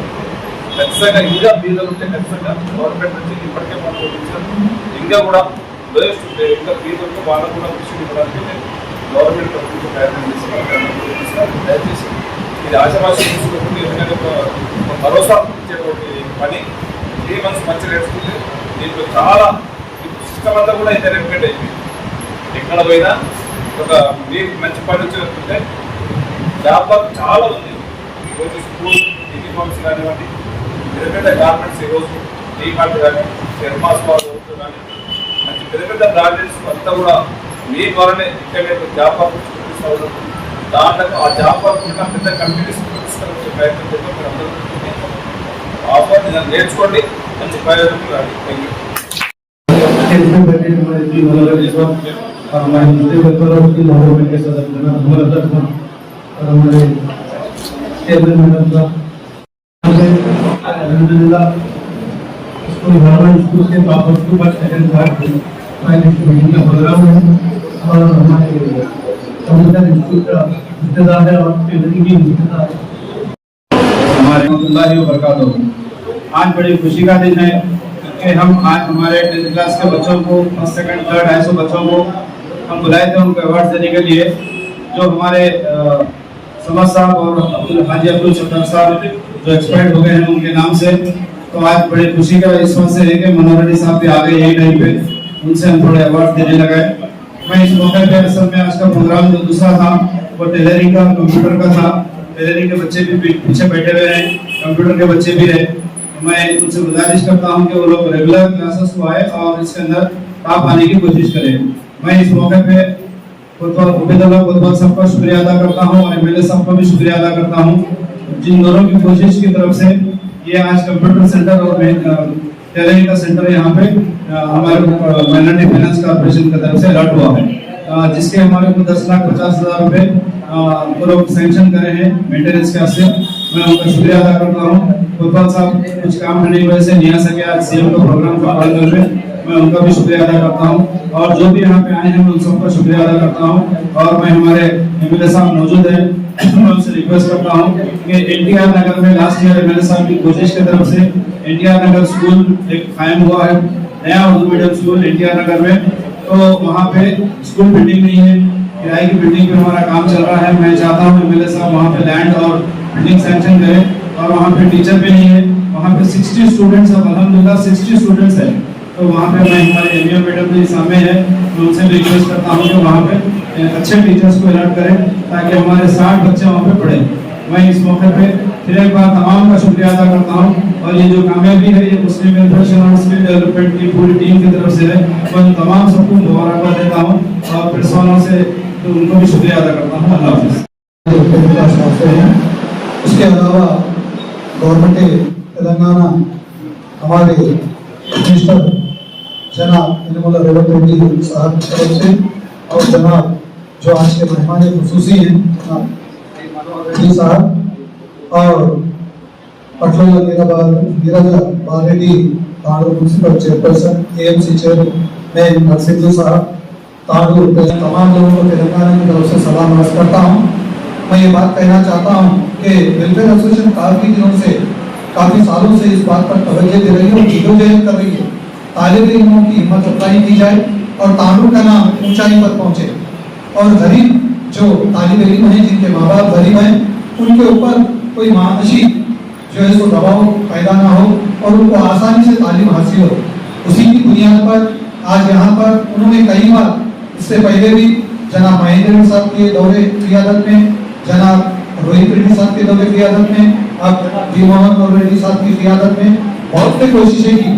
ఖచ్చితంగా ఇంకా బీదలు ఉంటే ఖచ్చితంగా గవర్నమెంట్ నుంచి ఇప్పటికే మనకు ఇంకా కూడా లోయెస్ట్ ఉంటే ఇంకా బీదలతో వాళ్ళకు కూడా మిషన్ ఇవ్వడానికి గవర్నమెంట్ నుంచి ప్రయత్నం చేస్తున్నారు. దయచేసి ఇది ఆశావాసి తీసుకోకుండా ఎందుకంటే ఒక భరోసా ఇచ్చేటువంటి పని 3 months మంచి నేర్చుకుంటే దీంట్లో చాలా సిస్టమ్ అంతా కూడా అయితే రెప్లికేట్ అయిపోయింది. ఎక్కడ పోయినా ఒక మీకు మంచి పని వచ్చినట్టుంటే జాబ్ చాలా ఉంది. ఈరోజు స్కూల్ యూనిఫామ్స్ కానివ్వండి, పెద్ద పెద్ద గార్మెంట్స్ ఈరోజు డీమార్ట్ కానీ ఎర్మాస్ వాళ్ళు కానీ మంచి పెద్ద పెద్ద బ్రాండెడ్స్ అంతా కూడా మీ ద్వారానే ఇంటర్నెట్ జాబ్ ఆపర్చునిటీస్ అవ్వడం, దాంట్లో ఆ జాబ్ ఆపర్చునిటీ పెద్ద కంపెనీస్ తీసుకొచ్చే ప్రయత్నం చేద్దాం. మీరు అందరూ ఆఫర్ నేర్చుకోండి, మంచి ప్రయోజనం రాండి. Thank you. और हमारे दूसरे वर्करों की गवर्नमेंट के सदस्य हमारे अध्यक्ष और हमारे चेयरमैन मैडम का अल्हम्दुलिल्लाह स्कूल गवर्नमेंट स्कूल के टॉपर के बाद सेकंड थर्ड प्राइवेट मीटिंग का प्रोग्राम है और हमारे कंप्यूटर इंस्टीट्यूट का रिश्तेदार है और ट्रेनिंग की रिश्तेदार है हमारे रहमतुल्लाहि व बरकातहू। आज बड़ी खुशी का दिन है कि हम आज हमारे 10th क्लास के बच्चों को फर्स्ट सेकंड थर्ड 250 बच्चों को हम बुलाए थे उनको अवार्ड देने के लिए। जो हमारे समद साहब और हाजी अब्दुल सत्तार साहब जो एक्सपायर्ड हो गए हैं उनके नाम से, तो आज बड़ी खुशी का इस वक्त से है कि मनोहर रेड्डी साहब भी आ गए यही टाइम पे, उनसे हम थोड़े अवार्ड देने लगे। मैं इस मौके पे असल में आज का प्रोग्राम जो दूसरा था वो टेलरिंग का कंप्यूटर का था। टेलरिंग के बच्चे भी पीछे बैठे हुए हैं, कंप्यूटर के बच्चे भी है। मैं उनसे गुजारिश करता हूं कि वो लोग रेगुलर क्लासेस को आए और इसके अंदर टॉप आने की कोशिश करें। मैं इस मौके पे सबका शुक्रिया अदा करता हूं और एमएलए साहब का भी शुक्रिया अदा करता हूं, जिन दोनों की कोशिश की तरफ से ये आज कंप्यूटर सेंटर और टेलरिंग का सेंटर यहाँ पे हमारे माइनॉरिटी फाइनेंस कॉर्पोरेशन की तरफ से अलर्ट हुआ है, जिसके हमारे को 10,50,000 रुपए वो लोग सैंक्शन करे हैं मेंटेनेंस के वास्ते। मैं उनका शुक्रिया अदा करता हूँ। कोतवाल साहब कुछ काम करने की वजह से नहीं आ सके आज सीएम का प्रोग्राम का पालन में, मैं उनका भी शुक्रिया अदा करता हूँ और जो भी यहाँ पे आए हैं मैं उन सबका शुक्रिया अदा करता हूँ। और मैं हमारे एमएलए साहब मौजूद है, मैं उनसे रिक्वेस्ट करता हूँ कि एनटीआर नगर में लास्ट ईयर एमएलए साहब की कोशिश की तरफ से एनटीआर नगर स्कूल एक कायम हुआ है, नया उर्दू मीडियम स्कूल एनटीआर नगर में। तो वहाँ पे स्कूल बिल्डिंग नहीं है, किराए की बिल्डिंग पे हमारा काम चल रहा है। मैं चाहता हूँ एमएलए साहब वहाँ पे लैंड और बिल्डिंग सैंक्शन करें और वहाँ पे टीचर भी नहीं है, वहाँ पे 60 स्टूडेंट्स अब अल्हम्दुलिल्लाह 60 स्टूडेंट्स हैं। तो वहाँ पे मैं हमारे एमईओ मैडम भी सामने है, मैं उनसे भी रिक्वेस्ट करता हूँ कि वहाँ पे अच्छे टीचर्स को अलर्ट करें ताकि हमारे 60 बच्चे वहाँ पे पढ़े। मैं इस मौके पे फिर एक बार तमाम का शुक्रिया अदा करता हूँ और ये जो कामयाबी है ये मुस्लिम वेलफेयर और स्किल डेवलपमेंट की पूरी टीम की तरफ से है। मैं तमाम सबको मुबारकबाद देता हूँ और प्रेस वालों से तो उनको भी शुक्रिया अदा करता हूँ। अल्लाह हाफिज़। उसके अलावा गवर्नमेंट तेलंगाना हमारे मिनिस्टर जनाब निर्मला रेवंत रेड्डी साहब की तरफ से और जनाब जो आज के मेहमान खुसूसी हैं रेड्डी साहब और Patola Neeraja Bareddy Tandur municipal chairperson AMC chairman Narasimha साहब तांडूर तमाम लोगों को तेलंगाना की तरफ से सलाम अर्ज करता हूँ। मैं ये बात कहना चाहता हूँ कि वेलफेयर एसोसिएशन काफी दिनों से काफी सालों से इस बात पर तवज्जो दे रही है और जद्दोजहद कर रही है तालिब इल्मों की हिम्मत अफजाई की जाए और तांडूर का नाम ऊंचाई पर पहुंचे और गरीब जो तालिब इल्म हैं जिनके माँ बाप गरीब हैं उनके ऊपर कोई माशी जो है सो दबाव पैदा ना हो और उनको आसानी से तालीम हासिल हो। उसी की बुनियाद पर आज यहाँ पर उन्होंने कई बार इससे पहले भी जनाब महेंद्र साहब के दौरे क़ियादत में, जनाब रोहित रेड्डी साहब के दौरे क़ियादत में, अब जी मोहम्मद रेड्डी साहब की क़ियादत में बहुत से कोशिशें की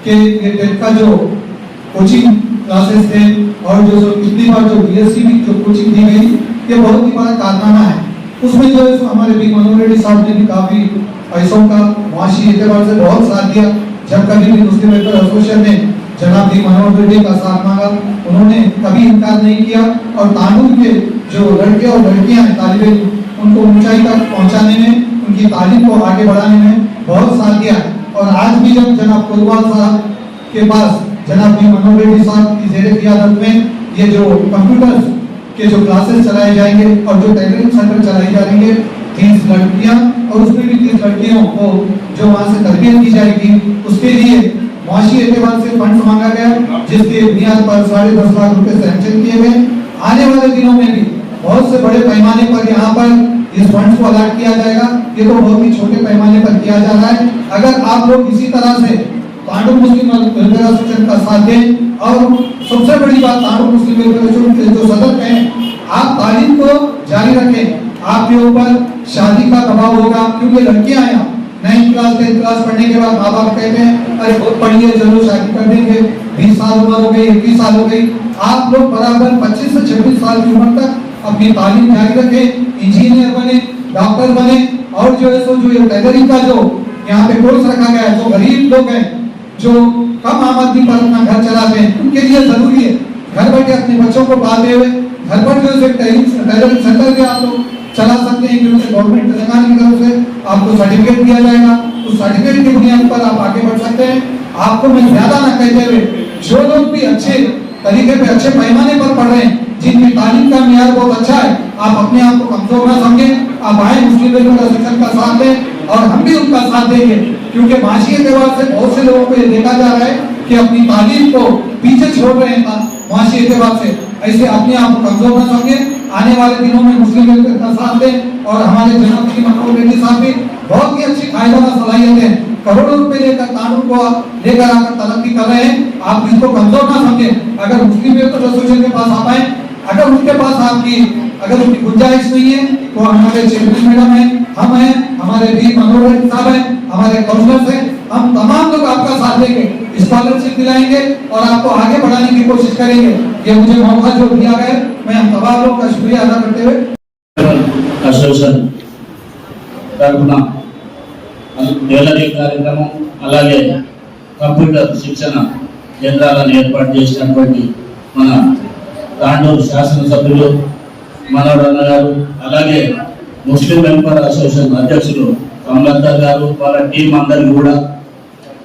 कि ये टेट का जो कोचिंग क्लासेस थे और जो कितनी बार जो बीएससी की जो कोचिंग दी गई ये बहुत ही बड़ा कारनामा है। उसमें जो है हमारे बी मनोहर रेड्डी साहब ने भी काफी पैसों का मुआशी एतबार से बहुत साथ दिया। जब कभी भी मुस्लिम वेलफेयर एसोसिएशन ने जनाब बी मनोहर रेड्डी का साथ मांगा उन्होंने कभी इनकार नहीं किया और तांडूर के जो लड़के और लड़कियां हैं तालिब इल्म उनको ऊंचाई तक पहुंचाने में उनकी तालीम को आगे बढ़ाने में बहुत साथ दिया है। और आज भी जब जनाब कोतवाल साहब के पास जनाब बी मनोहर रेड्डी साहब की जेर क़ियादत में ये जो कंप्यूटर्स के जो क्लासेस चलाए जाएंगे और जो टेलरिंग सेंटर चलाई जा रही है 30 लड़कियां और उसमें भी 30 लड़कियों को जो वहाँ से तरबियत की जाएगी, उसके लिए मुआशी एतबार से फंड मांगा गया जिसके बुनियाद पर 10.5 लाख रुपए सैंक्शन किए गए। आने वाले दिनों में भी बहुत से बड़े पैमाने पर यहाँ पर इस फंड को अलॉट किया जाएगा। ये तो बहुत ही छोटे पैमाने पर किया जा रहा है। अगर आप लोग इसी तरह से तांडुर मुस्लिम वेलफेयर एसोसिएशन का साथ दें और सबसे बड़ी बात तांडुर मुस्लिम वेलफेयर एसोसिएशन के जो सदर हैं, आप तालीम को जारी रखें। आपके ऊपर शादी का दबाव होगा क्योंकि लड़कियां हैं, 9th क्लास 10th क्लास पढ़ने के बाद माँ बाप कहते हैं अरे बहुत पढ़िए चलो शादी कर देंगे, 20 साल उम्र हो गई, 21 साल हो गई। आप लोग बराबर 25 से 26 साल की उम्र तक अपनी तालीम जारी रखें, इंजीनियर बने, डॉक्टर बने और जो है सो जो टेलरिंग का जो यहाँ पे कोर्स रखा गया है, जो गरीब लोग हैं जो कम आमदनी पर अपना घर चलाते हैं, उनके लिए जरूरी है घर बैठे अपने बच्चों को पालते हुए घर पर जो है टेलरिंग सेंटर भी आप लोग चला सकते हैं क्योंकि गवर्नमेंट तेलंगाना की तरफ से आपको सर्टिफिकेट दिया जाएगा। उस सर्टिफिकेट की बुनियाद पर आप आगे बढ़ सकते हैं। आपको मैं ज्यादा ना कहते हुए जो लोग भी अच्छे तरीके पे अच्छे पैमाने पर पढ़ रहे हैं, जिनकी तालीम का मियार बहुत अच्छा है, आप अपने आप को कमजोर ना समझें। आप आए मुस्लिम वेलफेयर एसोसिएशन का साथ दें और हम भी उनका साथ देंगे क्योंकि माशी एतबार से बहुत से लोगों को ये देखा जा रहा है कि अपनी तालीम को पीछे छोड़ रहे हैं माशी एतबार से। ऐसे अपने आप को कमजोर न समझें। आने वाले दिनों में मुस्लिम वेलफेयर का साथ दें और हमारे जनाब श्री मनोहर रेड्डी साहब भी बहुत ही अच्छी कायदा सलाहियतें करोड़ों रुपए लेकर कानून को लेकर आकर तरक्की कर रहे हैं। आप इसको कमजोर ना समझें। अगर मुस्लिम वेलफेयर एसोसिएशन के पास आप आए, अगर उनके पास आपकी अगर उनकी गुंजाइश नहीं है तो हमारे चेयरमैन मैडम है, हम हैं, हमारे बी मनोहर रेड्डी साहब हैं, हमारे काउंसलर्स हैं, हम तमाम लोग आपका साथ देंगे, स्कॉलरशिप दिलाएंगे और आपको आगे बढ़ाने की कोशिश करेंगे। ये मुझे मौका जो दिया गया, मैं हम तमाम लोगों का शुक्रिया अदा करते हुए असोसिएशन तరపున టైలరింగ్ కార్యక్రమం అలాగే కంప్యూటర్ శిక్షణ కేంద్రాలను ఏర్పాటు చేసినటువంటి మన తాండూరు శాసనసభ్యులు మనోరన్న గారు, అలాగే ముస్లిం వెల్ఫేర్ అసోసియేషన్ అధ్యక్షులు కమలత్తర్ గారు, వాళ్ళ టీం అందరికీ కూడా,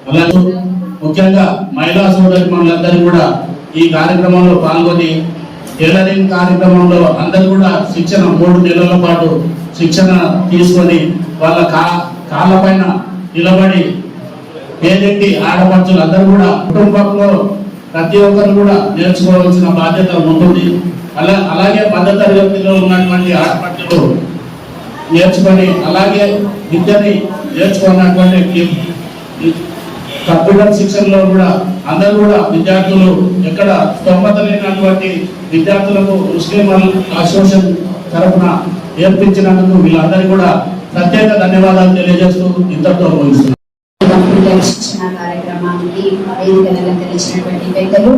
అలాగే ముఖ్యంగా మహిళా సోదరి మనందరికీ కూడా ఈ కార్యక్రమంలో పాల్గొని టైలరింగ్ కార్యక్రమంలో అందరూ కూడా శిక్షణ 3 నెలల పాటు శిక్షణ తీసుకొని వాళ్ళ కాళ్ళ పైన నిలబడి పేదింటి ఆడపడుచులు అందరూ కూడా కుటుంబంలో ప్రతి ఒక్కరు కూడా నేర్చుకోవాల్సిన బాధ్యత ఉంటుంది. అలాగే మధ్య తరగతిలో ఉన్నటువంటి ఆడపడుచులు నేర్చుకొని అలాగే విద్యని నేర్చుకున్నటువంటి కంప్యూటర్ శిక్షణలో కూడా అందరూ కూడా విద్యార్థులు ఎక్కడ స్తోమత లేనటువంటి విద్యార్థులకు ముస్లిం అసోసియేషన్ తరఫున ఏర్పించినందుకు వీళ్ళందరికీ కూడా ప్రత్యేక ధన్యవాదాలు తెలియజేస్తూ ఇంతటితో ముగిస్తున్నాను. కంప్యూటర్ శిక్షణ కార్యక్రమానికి వేదికను అలంకరించినటువంటి పెద్దలు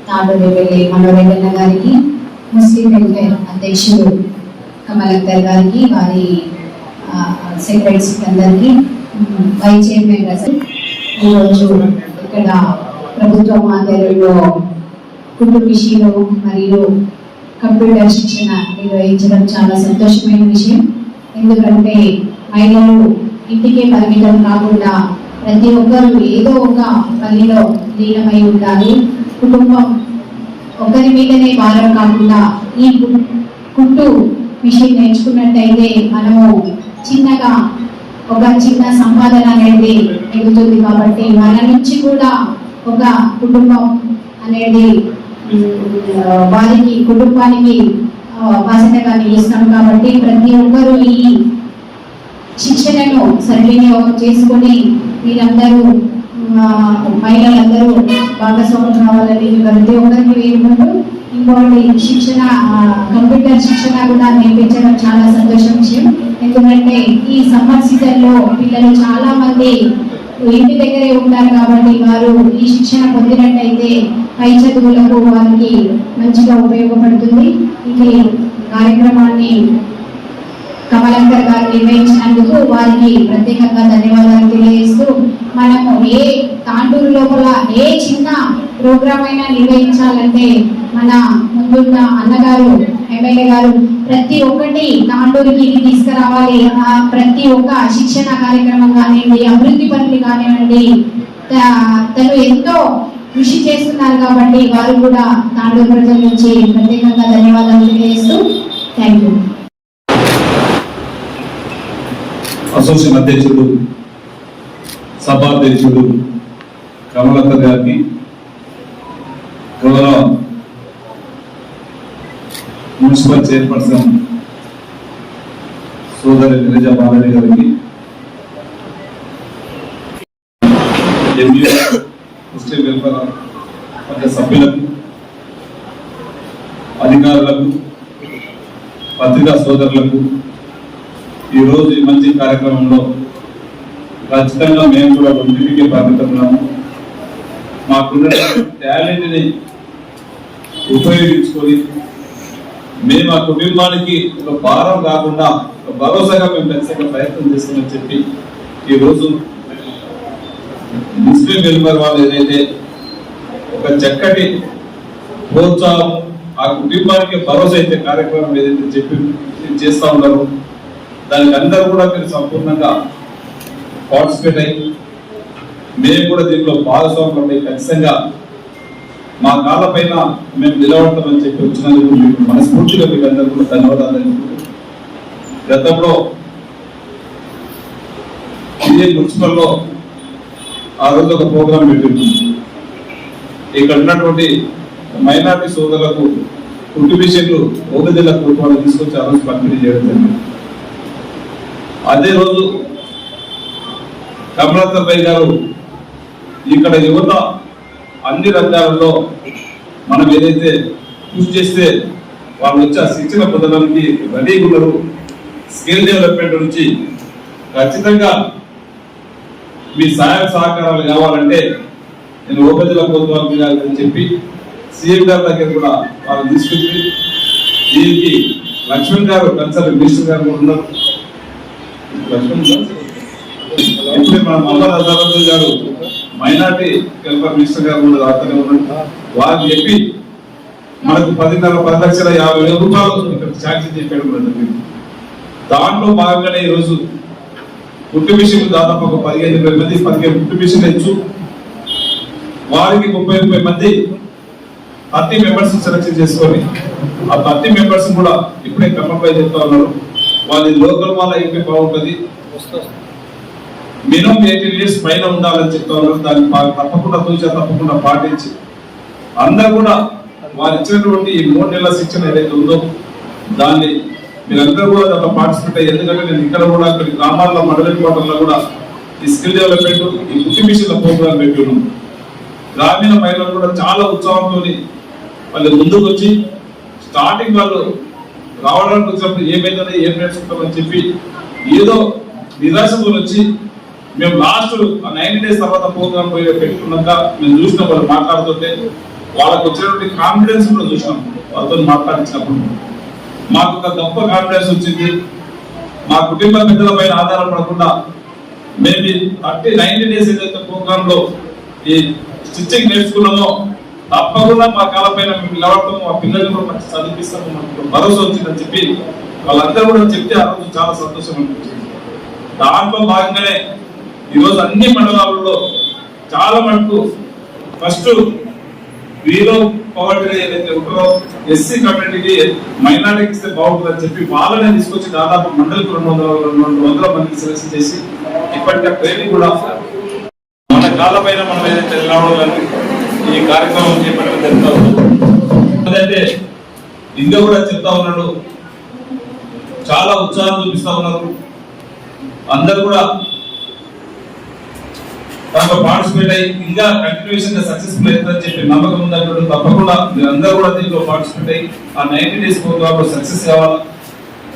తాండూరు ఎమ్మెల్యే మనోరన్న గారికి, ముస్లిం వెల్ఫేర్ అధ్యక్షులు కమలక్కర్ గారికి, వారి సెక్రటరీస్ అందరికీ, వైస్ చైర్మన్ గారు, ఈరోజు ఇక్కడ ప్రభుత్వం ఆధ్వర్యంలో కుటుంబ విషయంలో మరియు కంప్యూటర్ శిక్షణ నిర్వహించడం చాలా సంతోషమైన విషయం. ఎందుకంటే మహిళలు ఇంటికే పరిమితం కాకుండా ప్రతి ఒక్కరు ఏదో ఒక పనిలో లీనమై ఉండాలి. కుటుంబం ఒకరి మీదనే భారం కాకుండా ఈ కుట్టు మిషన్ నేర్చుకున్నట్టయితే మనము చిన్నగా ఒక చిన్న సంపాదన అనేది ఎదుగుతుంది. కాబట్టి మన నుంచి కూడా ఒక కుటుంబం అనేది వారికి కుటుంబానికి బాధ్యతగా నిలుస్తాం. కాబట్టి ప్రతి ఒక్కరూ ఈ శిక్షణను సద్వినియోగం చేసుకొని మీరందరూ మహిళలందరూ భాగస్వాములు కావాలని ప్రతి ఒక్కరికి వేడుకుంటూ, ఇంకోటి శిక్షణ కంప్యూటర్ శిక్షణ కూడా నేర్పించడం చాలా సంతోషం విషయం. ఎందుకంటే ఈ సమ్మర్ సీజన్ లో పిల్లలు చాలా మంది ఇంటి దగ్గరే ఉంటారు కాబట్టి వారు ఈ శిక్షణ పొందినట్టయితే పై చదువులకు వారికి మంచిగా ఉపయోగపడుతుంది. ఈ కార్యక్రమాన్ని కమలంకర్ గారు నిర్వహించినందుకు వారికి ప్రత్యేకంగా ధన్యవాదాలు తెలియజేస్తూ, మనము ఏ తాండూరు లోపల ఏ చిన్న ప్రోగ్రామ్ అయినా నిర్వహించాలంటే మన ముందున్న అన్నగారు ఎమ్మెల్యే గారు ప్రతి ఒక్కటి తాండూరుకి తీసుకురావాలి. ప్రతి ఒక్క శిక్షణ కార్యక్రమం కానివ్వండి, అభివృద్ధి పనులు కానివ్వండి, తను ఎంతో కృషి చేస్తున్నారు కాబట్టి వారు కూడా తాండూరు ప్రజల నుంచి ప్రత్యేకంగా ధన్యవాదాలు తెలియజేస్తూ థ్యాంక్ యూ. అసోసియేషన్ అధ్యక్షుడు సభాధ్యక్షుడు కమలత గారికి, గౌరవ మున్సిపల్ చైర్పర్సన్ సోదరి గిరిజా బాలాజీ గారికి, ముస్లిం వెల్ఫేర్ మధ్య సభ్యులకు, అధికారులకు, పత్రికా సోదరులకు ఈరోజు ఈ మంచి కార్యక్రమంలో ఖచ్చితంగా మేము కూడా ఇంటికి పరిమితమున్నాము. మాకున్న టాలెంట్ని ఉపయోగించుకొని మేము ఆ కుటుంబానికి ఒక భారం కాకుండా ఒక భరోసాగా మేము ఖచ్చితంగా ప్రయత్నం చేస్తామని చెప్పి ఈరోజు ముస్లిం వెల్ఫేర్ వాళ్ళు ఏదైతే ఒక చక్కటి ప్రోత్సాహం ఆ కుటుంబానికి భరోసా అయితే కార్యక్రమం ఏదైతే చెప్పి చేస్తూ ఉన్నారు, దానికి అందరూ కూడా మీరు సంపూర్ణంగా పార్టిసిపేట్ అయ్యి మేము కూడా దీంట్లో భాగస్వామ్యం ఖచ్చితంగా మా కాళ్ళ పైన మేము నిలబడతామని చెప్పి వచ్చినందుకు మీకు మనస్ఫూర్తిగా మీకు అందరూ కూడా ధన్యవాదాలు తెలుపుకుంటూ, గతంలో ఇదే మున్సిపల్లో ఆ రోజు ఒక ప్రోగ్రాం పెట్టింది. ఇక్కడ ఉన్నటువంటి మైనార్టీ సోదరులకు కుటుంబీషన్లు ఒక జిల్లా కుటుంబాలు తీసుకొచ్చి ఆ రోజు పంపిణీ చేయడం జరిగింది. అదే రోజు కమలాకర్ గారు ఇక్కడ యువత అన్ని రంగాలలో మనం ఏదైతే కృషి చేస్తే వాళ్ళు వచ్చి ఆ శిక్షణ పొందడానికి రెడీగా ఉన్నారు. స్కిల్ డెవలప్మెంట్ నుంచి ఖచ్చితంగా మీ సహాయ సహకారాలు కావాలంటే నేను ఓపెజల పోతాను చెప్పి సీఎం గారి దగ్గర కూడా వాళ్ళు తీసుకొచ్చి దీనికి లక్ష్మణ్ గారు కన్సల్ట్ మినిస్టర్ గారు కూడా ఉన్నారు. ఇప్పుడు మన మొహమ్మద్ అజారుద్దీన్ గారు మైనార్టీ వెల్ఫేర్ మినిస్టర్ గారు కూడా అతనే ఉన్నారు. వారు చెప్పి మనకు 10,50,50,000 రూపాయలు ఇక్కడ శాంక్షన్ చెప్పాడు కూడా. దాంట్లో భాగంగానే ఈరోజు కుట్టు మిషన్ దాదాపు ఒక 15,000 మంది 15 కుట్టు మిషన్ ఇచ్చు వారికి 30 మంది 30 మెంబర్స్ సెలెక్షన్ చేసుకొని ఆ 30 మెంబర్స్ కూడా ఇప్పుడే కమ్మపై చెప్తా ఉన్నారు. వాళ్ళ లోకల్ వాళ్ళ అయితే బాగుంటుంది, మినిమం 18 years పైన ఉండాలని చెప్తా ఉన్నారు. దాన్ని తప్పకుండా పాటించి అందరూ కూడా వారు ఇచ్చినటువంటి ఈ 3 నెలల శిక్షణ ఏదైతే ఉందో దాన్ని మీరందరూ కూడా దాంట్లో పార్టిసిపేట్ అయ్యి, ఎందుకంటే నేను ఇక్కడ కూడా కొన్ని గ్రామాల్లో మండలి కోటల్లో కూడా ఈ స్కిల్ డెవలప్మెంట్ ఈ కుట్టి మిషన్ల ప్రోగ్రాం పెట్టి ఉన్నాం. గ్రామీణ మహిళలు కూడా చాలా ఉత్సాహంతో వాళ్ళు ముందుకు వచ్చి స్టార్టింగ్ వాళ్ళు రావడానికి వచ్చినప్పుడు ఏమైందని ఏం నేర్చుకుంటామని చెప్పి ఏదో నిరాశతో వచ్చి మేము లాస్ట్ 90 days తర్వాత ప్రోగ్రాం పోయి పెట్టుకున్నాక మేము చూసినాం. వాళ్ళు మాట్లాడుతుంటే వాళ్ళకు వచ్చినటువంటి కాన్ఫిడెన్స్ కూడా చూసినాం. వాళ్ళతో మాట్లాడించినప్పుడు మాకు ఒక గొప్ప కాన్ఫిడెన్స్ వచ్చింది. మా కుటుంబ పెద్దల పైన ఆధారపడకుండా మేము 90 days ఏదైతే ప్రోగ్రామ్ లో ఈ స్టిచ్చింగ్ నేర్చుకున్నామో తప్పకుండా మా కాళ్ళపైన మేము నిలబడతాము, మా పిల్లల్ని కూడా మంచి చదివిస్తాము, మనకు భరోసా వచ్చిందని చెప్పి వాళ్ళందరూ కూడా చెప్తే ఆ రోజు చాలా సంతోషం అనిపించింది. దాంట్లో భాగంగానే ఈరోజు అన్ని మండలాలలో చాలా మటుకు ఫస్ట్ వీలో పవర్టీ ఏదైతే ఉంటారో ఎస్సీ కమ్యూనిటీకి మైనారిటీకి ఇస్తే బాగుంటుందని చెప్పి వాళ్ళనే తీసుకొచ్చి దాదాపు మండలికి 200 మందికి సెలెక్షన్ చేసి ఇప్పటికే ట్రైనింగ్ కూడా మన కాళ్ళ పైన మనం ఏదైతే నిలబడాలని ఈ కార్యక్రమం చేపట్టడం జరుగుతూ ఉంది. అదైతే ఇంకా కూడా చెప్తా ఉన్నాడు, చాలా ఉత్సాహం చూపిస్తా ఉన్నారు. అందరూ కూడా దాంట్లో పార్టిసిపేట్ అయ్యి ఇంకా కంటిన్యూషన్ గా సక్సెస్ఫుల్ అవుతుందని చెప్పి నమ్మకం ఉందంటే తప్పకుండా మీరందరూ కూడా దీంట్లో పార్టిసిపేట్ అయ్యి ఆ 90 days ప్రోగ్రామ్ లో సక్సెస్ కావాలి.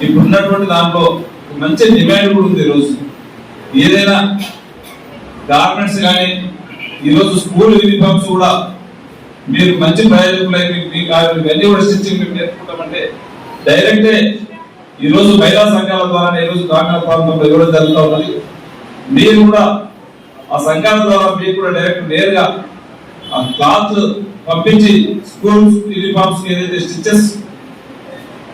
ఇప్పుడు ఉన్నటువంటి దాంట్లో మంచి డిమాండ్ కూడా ఉంది. ఈరోజు ఏదైనా గార్మెంట్స్ కానీ ఈరోజు స్కూల్ యూనిఫామ్స్ కూడా మీరు మంచి ప్రయోజకులై ఇవన్నీ కూడా స్టిచ్చింగ్ మేము నేర్చుకుంటామంటే డైరెక్టే ఈరోజు మహిళా సంఘాల ద్వారా ఈరోజు గ్రామీణ ప్రాంతంలో ఇవ్వడం జరుగుతూ ఉన్నది. మీరు కూడా ఆ సంఘాల ద్వారా మీరు కూడా డైరెక్ట్ నేరుగా ఆ క్లాత్ పంపించి స్కూల్ యూనిఫామ్స్ ఏదైతే స్టిచెస్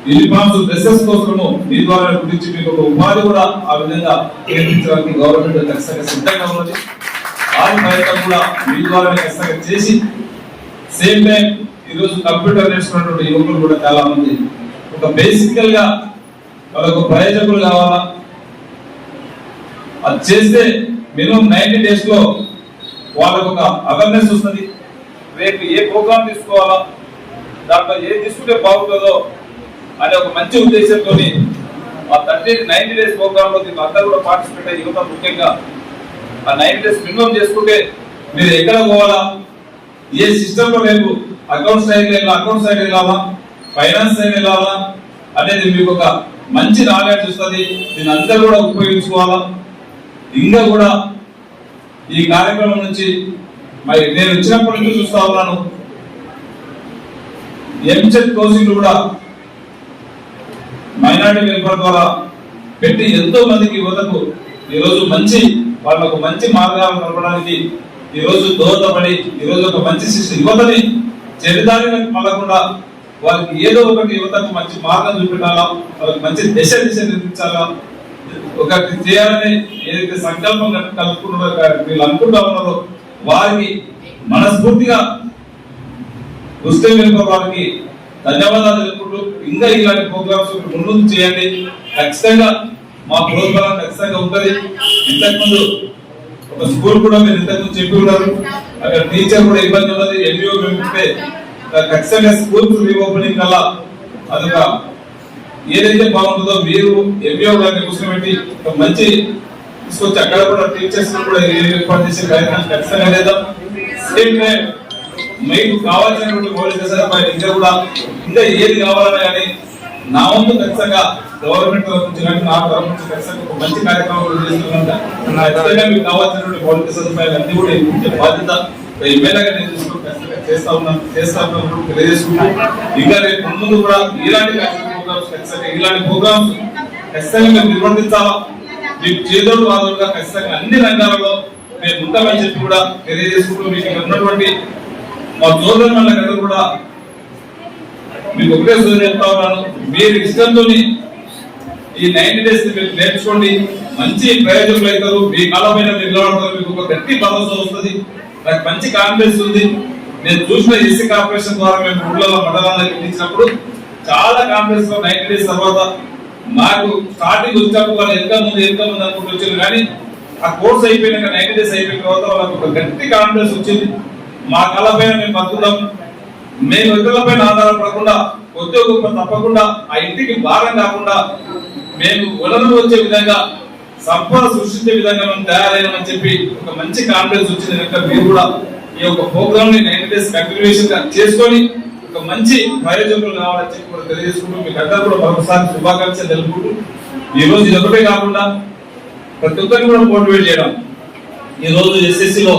యూనిఫామ్స్ డ్రెస్సెస్ కోసము మీ ద్వారా గురించి మీకు ఒక ఉపాధి కూడా ఆ విధంగా నేర్పించడానికి గవర్నమెంట్ ఖచ్చితంగా సిద్ధంగా ఉన్నది. వారి ప్రయత్నం కూడా మీ ద్వారా ఖచ్చితంగా చేసి సేమ్ టైం ఈరోజు కంప్యూటర్ నేర్చుకున్నటువంటి యువకులు కూడా చాలా మంది ఒక బేసికల్ గా వాళ్ళకు ప్రయోజకులు కావాలా, అది చేస్తే మినిమం 90 days లో వాళ్ళకు ఒక అవేర్నెస్ వస్తుంది. రేపు ఏ ప్రోగ్రామ్ తీసుకోవాలా, దాంట్లో ఏది తీసుకుంటే బాగుంటుందో అనే ఒక మంచి ఉద్దేశంతో ఆ 90 days ప్రోగ్రామ్ లో దీంట్లో అందరూ కూడా పార్టిసిపేట్ అయ్యి యువత ముఖ్యంగా ఆ 90 days మినిమం చేసుకుంటే మీరు ఎక్కడ పోవాలా, ఏ సిస్టమ్ లో రేపు అకౌంట్ సైడ్ వెళ్ళాలా, ఫైనాన్స్ సైడ్ వెళ్ళాలా అనేది మీకు ఒక మంచి నాలెడ్జ్ వస్తుంది. దీన్ని అందరూ కూడా ఉపయోగించుకోవాలా. ఇంకా కూడా ఈ కార్యక్రమం నుంచి మరి నేను వచ్చినప్పటి నుంచి చూస్తా ఉన్నాను, ఎంసెట్ కోచింగ్ కూడా మైనారిటీ వెల్ఫేర్ ద్వారా పెట్టి ఎంతో మందికి యువతకు ఈరోజు వాళ్ళకు మంచి మార్గాలు కలపడానికి ఈరోజు దోహదపడి ఈరోజు ఒక మంచి యువతని చెడుదారిని మళ్ళకుండా వాళ్ళకి ఏదో ఒకటి యువతకు మంచి మార్గం చూపెట్టాలా, వాళ్ళకి మంచి దిశ నిర్మించాలా, ఒకటి చేయాలని ఏదైతే సంకల్పం కలుపుకున్నారో వీళ్ళు అనుకుంటా ఉన్నారో వారికి మనస్ఫూర్తిగా ముస్లిం వెల్ఫేర్ వారికి ధన్యవాదాలు తెలుపుకుంటూ ఇంకా ఇలాంటి ప్రోగ్రామ్స్ ముందు చేయండి. ఖచ్చితంగా మా ప్రోగ్రాం ఖచ్చితంగా ఉంటుంది. ఇంతకుముందు ఒక స్కూల్ కూడా మీరు ఇంతకుముందు చెప్పి ఉన్నారు, అక్కడ టీచర్ కూడా ఇబ్బంది ఉన్నది. ఎన్జిఓ పెంపితే ఖచ్చితంగా స్కూల్స్ రీఓపెనింగ్ కల్లా అదొక ఏదైతే బాగుంటుందో మీరు ఎంబీఓ గారిని కూర్చోబెట్టి ఒక మంచి తీసుకొచ్చి అక్కడ కూడా టీచర్స్ కూడా ఏర్పాటు చేసే ప్రయత్నం ఖచ్చితంగా లేదా. సేమ్ టైం మీకు కావాల్సినటువంటి మౌలిక సదుపాయాలు ఇంకా ఏది కావాలన్నా కానీ నా వంతు ఖచ్చితంగా గవర్నమెంట్ తరఫు నుంచి కానీ నా తరఫు నుంచి ఖచ్చితంగా ఒక మంచి కార్యక్రమం చేస్తున్నా. ఖచ్చితంగా మీకు కావాల్సినటువంటి మౌలిక సదుపాయాలు అన్ని కూడా ఇచ్చే బాధ్యత ఎమ్మెల్యేగా నేను తీసుకొని ఖచ్చితంగా చేస్తా ఉన్నాను తెలియజేసుకుంటూ ఇంకా రేపు ముందు కూడా ఇలాంటి ప్రోగ్రామ్స్ ఖచ్చితంగా మేము నిర్వర్తించాలా. మీకు చేదోడు వాదోడుగా ఖచ్చితంగా అన్ని రంగాలలో మేము ఉంటామని చెప్పి కూడా తెలియజేసుకుంటూ మీకు ఉన్నటువంటి మా సోదరులందరూ కూడా మీకు ఒకటే సోదరు చెప్తా ఉన్నాను, మీరు ఇష్టంతో ఈ 90 days మీరు నేర్చుకోండి, మంచి ప్రయోజకులు అవుతారు, మీ కాలపైన మీరు నిలబడతారు, మీకు ఒక గట్టి భరోసా వస్తుంది. నాకు మంచి కాన్ఫిడెన్స్ ఉంది. నేను చూసిన ఎస్సీ కార్పొరేషన్ ద్వారా మేము ఊళ్ళలో మండలాలకు ఇచ్చినప్పుడు చాలా కాన్ఫిడెన్స్ 90 days తర్వాత నాకు స్టార్టింగ్ వచ్చినప్పుడు వాళ్ళు ఎంత ముందు అనుకుంటూ వచ్చారు. కానీ ఆ కోర్స్ అయిపోయినాక 90 days అయిపోయిన తర్వాత వాళ్ళకి ఒక గట్టి కాన్ఫిడెన్స్ వచ్చింది. మా కళపైన మేము బతుకుతాం, మేము ఇతరులపైన ఆధారపడకుండా కొద్ది గొప్ప తప్పకుండా ఆ ఇంటికి భారం కాకుండా మేము వలన వచ్చే విధంగా సంపద సృష్టించే విధంగా మనం తయారైనామని చెప్పి ఒక మంచి కాన్ఫిడెన్స్ వచ్చింది. కనుక మీరు కూడా ఈ యొక్క ప్రోగ్రామ్ ని 90 days కంటిన్యూషన్ గా చేసుకొని ఒక మంచి ప్రయోజకులు కావాలని చెప్పి కూడా తెలియజేసుకుంటూ మీకు అందరూ కూడా మరొకసారి శుభాకాంక్షలు తెలుపుకుంటూ ఈ రోజు ఇది ఒకటే కాకుండా ప్రతి ఒక్కరిని కూడా మోటివేట్ చేయడం. ఈ రోజు ఎస్ఎస్సిలో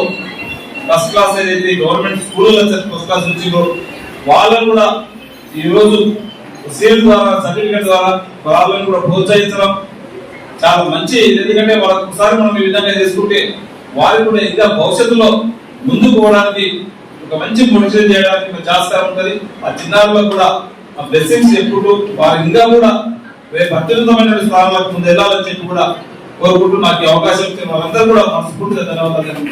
ఫస్ట్ క్లాస్ ఏదైతే గవర్నమెంట్ స్కూల్లో ఫస్ట్ క్లాస్ నుంచి వాళ్ళని కూడా ఈ రోజు సేల్ ద్వారా సర్టిఫికేట్ ద్వారా వాళ్ళని కూడా ప్రోత్సహించడం చాలా మంచి. ఎందుకంటే వాళ్ళకి ఒకసారి మనం ఈ విధంగా చేసుకుంటే వారికి కూడా ఇంకా భవిష్యత్తులో ముందుకు పోవడానికి ఒక మంచి మోటివేషన్ చేయడానికి ఆస్కారం ఉంటుంది. ఆ చిన్నారులకు కూడా ఆ బ్లెస్సింగ్స్ ఎప్పుడు వారు ఇంకా కూడా రేపు అత్యున్నతమైన స్థానాలకు ముందు వెళ్ళాలని చెప్పి కూడా కోరుకుంటూ నాకు అవకాశం ఇచ్చిన వాళ్ళందరూ కూడా మనస్ఫూర్తిగా ధన్యవాదాలు.